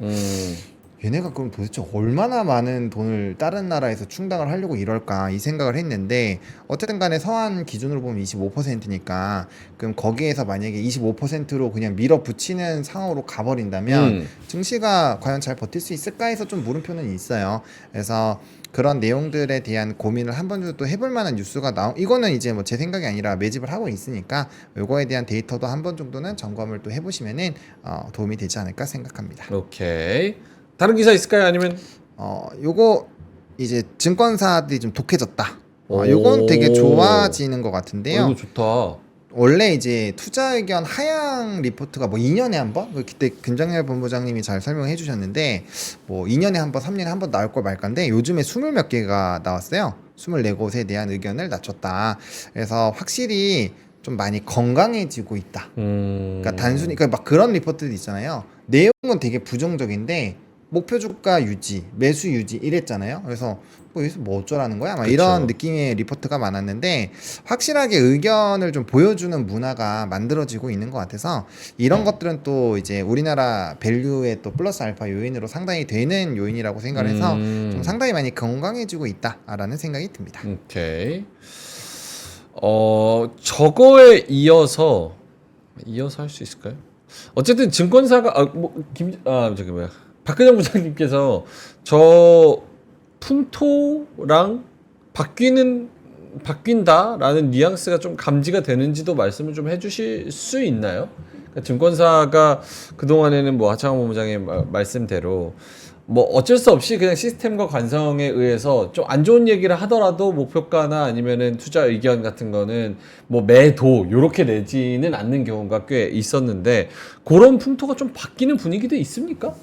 얘네가 그럼 도대체 얼마나 많은 돈을 다른 나라에서 충당을 하려고 이럴까 이 생각을 했는데, 어쨌든 간에 서한 기준으로 보면 25%니까 그럼 거기에서 만약에 25%로 그냥 밀어붙이는 상황으로 가버린다면 증시가 과연 잘 버틸 수 있을까 해서 좀 물음표는 있어요. 그래서 그런 내용들에 대한 고민을 한 번 정도 또 해볼 만한 뉴스가 이거는 이제 뭐 제 생각이 아니라 매집을 하고 있으니까 요거에 대한 데이터도 한 번 정도는 점검을 또 해보시면은 도움이 되지 않을까 생각합니다. 오케이. 다른 기사 있을까요? 아니면 요거 이제 증권사들이 좀 독해졌다. 오. 요건 되게 좋아지는 것 같은데요. 이거 좋다. 원래 이제 투자 의견 하향 리포트가 뭐 2년에 한 번? 그때 김장렬 본부장님이 잘 설명해 주셨는데, 뭐 2년에 한 번, 3년에 한 번 나올 걸 말까인데 요즘에 20몇 개가 나왔어요. 24곳에 대한 의견을 낮췄다. 그래서 확실히 좀 많이 건강해지고 있다. 그러니까 단순히 그러니까 막 그런 리포트들 있잖아요. 내용은 되게 부정적인데 목표 주가 유지, 매수 유지 이랬잖아요. 그래서 뭐 여기서 뭐 어쩌라는 거야? 막 그쵸. 이런 느낌의 리포트가 많았는데, 확실하게 의견을 좀 보여주는 문화가 만들어지고 있는 것 같아서 이런 것들은 또 이제 우리나라 밸류의 또 플러스 알파 요인으로 상당히 되는 요인이라고 생각을 해서 좀 상당히 많이 건강해지고 있다라는 생각이 듭니다. 오케이. 저거에 이어서 할 수 있을까요? 어쨌든 증권사가 저기 뭐야, 박근영 부장님께서 저 풍토랑 바뀐다라는 뉘앙스가 좀 감지가 되는지도 말씀을 좀 해주실 수 있나요? 그러니까 증권사가 그 동안에는 뭐 하창원 본부장의 말씀대로 뭐 어쩔 수 없이 그냥 시스템과 관성에 의해서 좀 안 좋은 얘기를 하더라도 목표가나 아니면은 투자 의견 같은 거는 뭐 매도 요렇게 내지는 않는 경우가 꽤 있었는데, 그런 풍토가 좀 바뀌는 분위기도 있습니까?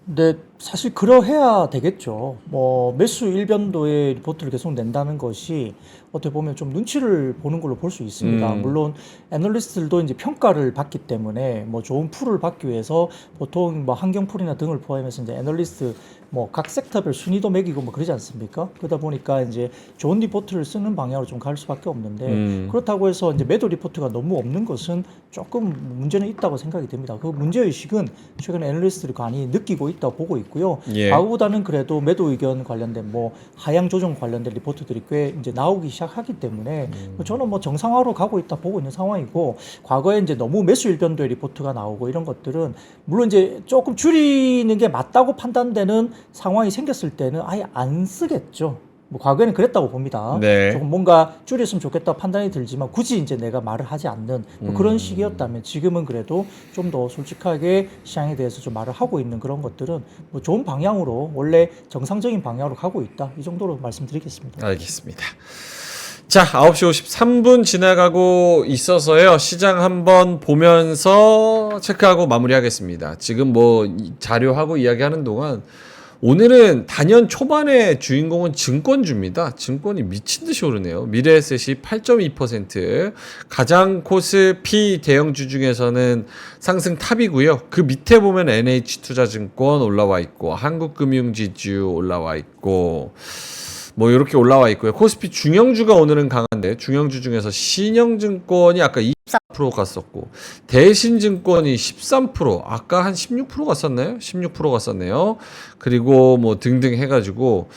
근데 사실 그러해야 되겠죠. 뭐 매수 일변도의 리포트를 계속 낸다는 것이 어떻게 보면 좀 눈치를 보는 걸로 볼 수 있습니다. 물론 애널리스트들도 이제 평가를 받기 때문에 뭐 좋은 풀을 받기 위해서 보통 뭐 환경풀이나 등을 포함해서 이제 애널리스트 뭐 각 섹터별 순위도 매기고 뭐 그러지 않습니까? 그러다 보니까 이제 좋은 리포트를 쓰는 방향으로 좀 갈 수밖에 없는데, 그렇다고 해서 이제 매도 리포트가 너무 없는 것은 조금 문제는 있다고 생각이 됩니다. 그 문제의식은 최근 애널리스트들이 많이 느끼고 있다고 보고 있고요. 예. 과거보다는 그래도 매도 의견 관련된 뭐 하향 조정 관련된 리포트들이 꽤 이제 나오기 시작하기 때문에 저는 뭐 정상화로 가고 있다 보고 있는 상황이고, 과거에 이제 너무 매수 일변도의 리포트가 나오고 이런 것들은 물론 이제 조금 줄이는 게 맞다고 판단되는 상황이 생겼을 때는 아예 안 쓰겠죠. 뭐 과거에는 그랬다고 봅니다. 네. 조금 뭔가 줄였으면 좋겠다 판단이 들지만 굳이 이제 내가 말을 하지 않는 뭐 그런 식이었다면, 지금은 그래도 좀 더 솔직하게 시장에 대해서 좀 말을 하고 있는 그런 것들은 뭐 좋은 방향으로, 원래 정상적인 방향으로 가고 있다, 이 정도로 말씀드리겠습니다. 알겠습니다. 자, 9시 53분 지나가고 있어서요. 시장 한번 보면서 체크하고 마무리하겠습니다. 지금 뭐 자료하고 이야기하는 동안 오늘은 단연 초반의 주인공은 증권주입니다. 증권이 미친 듯이 오르네요. 미래에셋이 8.2%, 가장 코스피 대형주 중에서는 상승 탑이고요. 그 밑에 보면 NH투자증권 올라와 있고, 한국금융지주 올라와 있고, 뭐 이렇게 올라와 있고요. 코스피 중형주가 오늘은 강한데, 중형주 중에서 신영증권이 아까 14% 갔었고 대신증권이 13%, 아까 한 16% 갔었나요? 16% 갔었네요. 그리고 뭐 등등 해가지고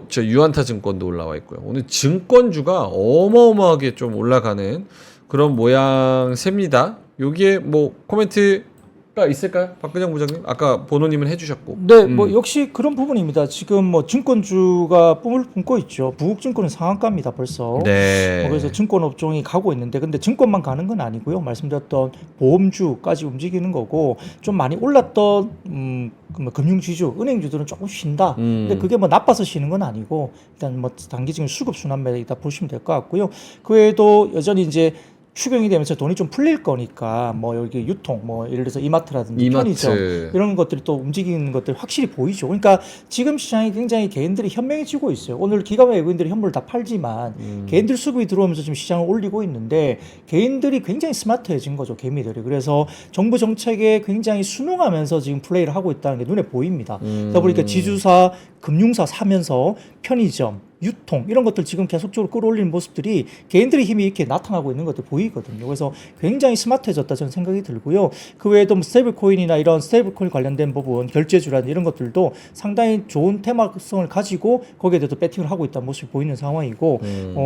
저 유한타증권도 올라와 있고요. 오늘 증권주가 어마어마하게 좀 올라가는 그런 모양새입니다. 여기에 뭐 코멘트가 있을까요? 박근영 부장님? 아까 본호님은 해주셨고. 네, 뭐 역시 그런 부분입니다. 지금 뭐 증권주가 뿜을 뿜고 있죠. 부국증권은 상한가입니다, 벌써. 네. 그래서 증권 업종이 가고 있는데, 근데 증권만 가는 건 아니고요. 말씀드렸던 보험주까지 움직이는 거고, 좀 많이 올랐던 뭐 금융지주, 은행주들은 조금 쉰다. 근데 그게 뭐 나빠서 쉬는 건 아니고, 일단 뭐 단기적인 수급 순환매이다 보시면 될 것 같고요. 그 외에도 여전히 이제 추경이 되면서 돈이 좀 풀릴 거니까 뭐 여기 유통 뭐 예를 들어서 이마트라든지 편의점 이런 것들이 또 움직이는 것들이 확실히 보이죠. 그러니까 지금 시장이 굉장히 개인들이 현명해지고 있어요. 오늘 기관 외국인들이 현물을 다 팔지만 개인들 수급이 들어오면서 지금 시장을 올리고 있는데 개인들이 굉장히 스마트해진 거죠. 개미들이. 그래서 정부 정책에 굉장히 순응하면서 지금 플레이를 하고 있다는 게 눈에 보입니다. 그러다 보니까 지주사, 금융사 사면서 편의점, 유통 이런 것들 지금 계속적으로 끌어올리는 모습들이 개인들의 힘이 이렇게 나타나고 있는 것들 보이거든요. 그래서 굉장히 스마트해졌다 저는 생각이 들고요. 그 외에도 뭐 스테이블 코인이나 이런 스테이블 코인 관련된 부분, 결제주라는 이런 것들도 상당히 좋은 테마성을 가지고 거기에 대해서 배팅을 하고 있다는 모습이 보이는 상황이고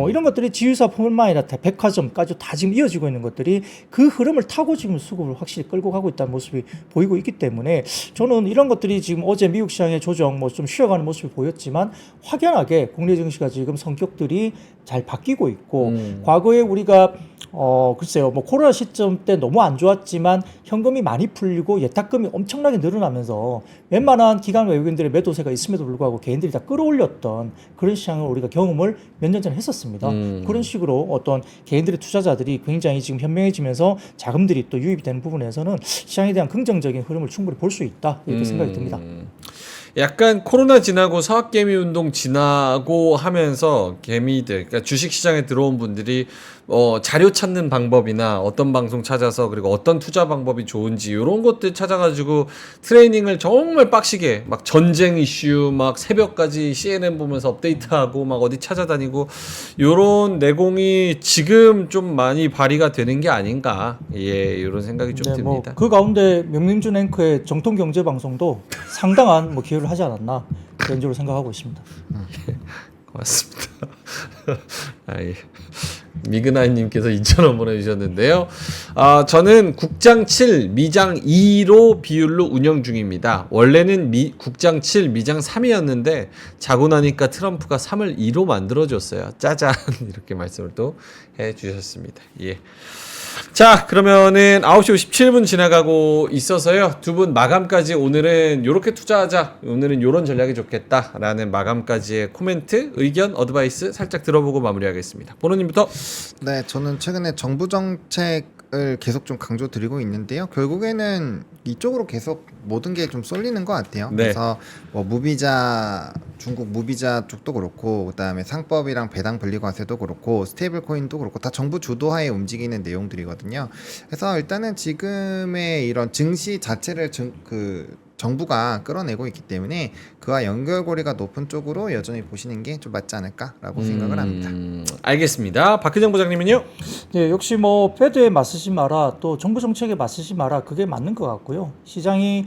이런 것들이 지유사뿐만 아니라 백화점까지 다 지금 이어지고 있는 것들이 그 흐름을 타고 지금 수급을 확실히 끌고 가고 있다는 모습이 보이고 있기 때문에 저는 이런 것들이 지금 어제 미국 시장의 조정 뭐 좀 쉬어가는 모습이 보였지만 확연하게 국내 증시가 지금 성격들이 잘 바뀌고 있고 과거에 우리가 글쎄요 뭐 코로나 시점 때 너무 안 좋았지만 현금이 많이 풀리고 예탁금이 엄청나게 늘어나면서 웬만한 기관 외국인들의 매도세가 있음에도 불구하고 개인들이 다 끌어올렸던 그런 시장을 우리가 경험을 몇 년 전에 했었습니다. 그런 식으로 어떤 개인들의 투자자들이 굉장히 지금 현명해지면서 자금들이 또 유입이 되는 부분에서는 시장에 대한 긍정적인 흐름을 충분히 볼 수 있다 이렇게 생각이 듭니다. 약간 코로나 지나고 사학개미 운동 지나고 하면서 개미들, 그러니까 주식시장에 들어온 분들이 자료 찾는 방법이나 어떤 방송 찾아서 그리고 어떤 투자 방법이 좋은지 이런 것들 찾아가지고 트레이닝을 정말 빡시게 막 전쟁 이슈 막 새벽까지 CNN 보면서 업데이트하고 막 어디 찾아다니고 이런 내공이 지금 좀 많이 발휘가 되는 게 아닌가 이런 생각이 좀 네, 듭니다. 그 가운데 명림준 앵커의 정통경제방송도 상당한 뭐 기여를 하지 않았나 개인적으로 생각하고 있습니다. 고맙습니다. 예. 미그나이님께서 2,000원 보내주셨는데요. 저는 국장 7, 미장 2로 비율로 운영 중입니다. 원래는 국장 7, 미장 3이었는데 자고 나니까 트럼프가 3을 2로 만들어줬어요. 짜잔 이렇게 말씀을 또 해주셨습니다. 예. 자, 그러면은 9시 57분 지나가고 있어서요. 두 분 마감까지 오늘은 요렇게 투자하자. 오늘은 요런 전략이 좋겠다라는 마감까지의 코멘트, 의견, 어드바이스 살짝 들어보고 마무리하겠습니다. 본호님부터. 네, 저는 최근에 정부 정책을 계속 좀 강조드리고 있는데요. 결국에는 이쪽으로 계속 모든 게 좀 쏠리는 것 같아요. 네. 그래서 뭐 무비자, 중국 무비자 쪽도 그렇고, 그다음에 상법이랑 배당 분리과세도 그렇고, 스테이블 코인도 그렇고 다 정부 주도하에 움직이는 내용들이거든요. 그래서 일단은 지금의 이런 증시 자체를 정부가 끌어내고 있기 때문에 그와 연결고리가 높은 쪽으로 여전히 보시는 게 좀 맞지 않을까라고 생각을 합니다. 알겠습니다. 박희정 부장님은요? 네, 역시 뭐 패드에 맞서지 마라, 또 정부 정책에 맞서지 마라, 그게 맞는 것 같고요. 시장이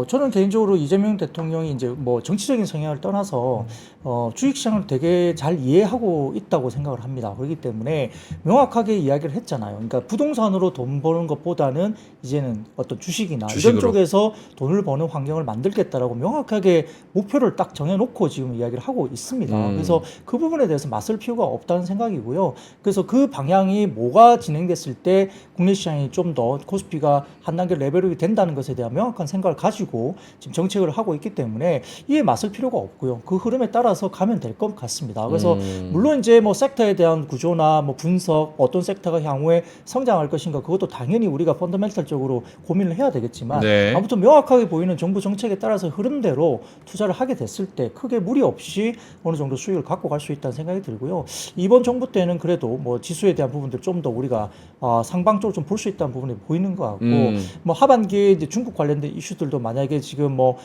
저는 개인적으로 이재명 대통령이 이제 뭐 정치적인 성향을 떠나서 주식시장을 되게 잘 이해하고 있다고 생각을 합니다. 그렇기 때문에 명확하게 이야기를 했잖아요. 그러니까 부동산으로 돈 버는 것보다는 이제는 어떤 주식이나 주식으로. 이런 쪽에서 돈을 버는 환경을 만들겠다라고 명확하게 목표를 딱 정해놓고 지금 이야기를 하고 있습니다. 그래서 그 부분에 대해서 맞설 필요가 없다는 생각이고요. 그래서 그 방향이 뭐가 진행됐을 때 국내 시장이 좀 더 코스피가 한 단계 레벨업이 된다는 것에 대한 명확한 생각을 가지고 지금 정책을 하고 있기 때문에 이에 맞설 필요가 없고요. 그 흐름에 따라서 가면 될 것 같습니다. 그래서 물론 이제 뭐 섹터에 대한 구조나 뭐 분석, 어떤 섹터가 향후에 성장할 것인가 그것도 당연히 우리가 펀더멘털적으로 고민을 해야 되겠지만 네. 아무튼 명확하게 보이는 정부 정책에 따라서 흐름대로 투자를 하게 됐을 때 크게 무리 없이 어느 정도 수익을 갖고 갈 수 있다는 생각이 들고요. 이번 정부 때는 그래도 뭐 지수에 대한 부분들 좀 더 우리가 상방적으로 좀 볼 수 있다는 부분이 보이는 것 같고 뭐 하반기에 이제 중국 관련된 이슈들 소비자들도 만약에 지금 뭐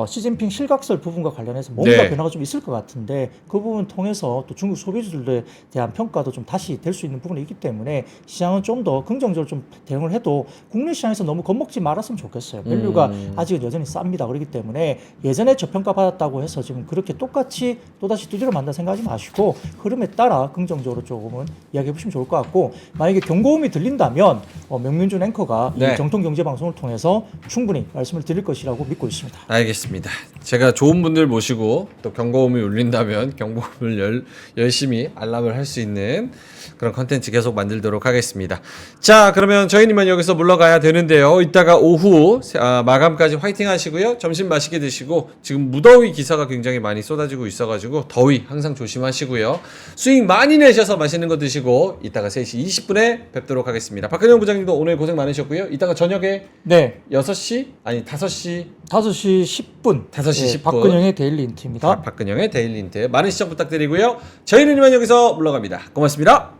시진핑 실각설 부분과 관련해서 뭔가 네. 변화가 좀 있을 것 같은데 그 부분 통해서 또 중국 소비자들에 대한 평가도 좀 다시 될 수 있는 부분이 있기 때문에 시장은 좀 더 긍정적으로 좀 대응을 해도 국내 시장에서 너무 겁먹지 말았으면 좋겠어요. 밸류가 아직은 여전히 쌉니다. 그렇기 때문에 예전에 저평가 받았다고 해서 지금 그렇게 똑같이 또다시 두드려 만다 생각하지 마시고 흐름에 따라 긍정적으로 조금은 이야기해 보시면 좋을 것 같고 만약에 경고음이 들린다면 명민준 앵커가 네. 이 정통경제방송을 통해서 충분히 말씀을 드릴 것이라고 믿고 있습니다. 알겠습니다. 제가 좋은 분들 모시고 또 경고음이 울린다면 경고음을 열심히 알람을 할 수 있는 그런 컨텐츠 계속 만들도록 하겠습니다. 자, 그러면 저희님은 여기서 물러가야 되는데요. 이따가 오후 마감까지 화이팅 하시고요. 점심 맛있게 드시고 지금 무더위 기사가 굉장히 많이 쏟아지고 있어가지고 더위 항상 조심하시고요. 수익 많이 내셔서 맛있는 거 드시고 이따가 3시 20분에 뵙도록 하겠습니다. 박근영 부장님도 오늘 고생 많으셨고요. 이따가 저녁에 네. 6시? 아니 5시 5시 10분. 5시 10분. 박근영의 데일리 인트입니다. 박근영의 데일리 인트 많은 시청 부탁드리고요. 저희는 이만 여기서 물러갑니다. 고맙습니다.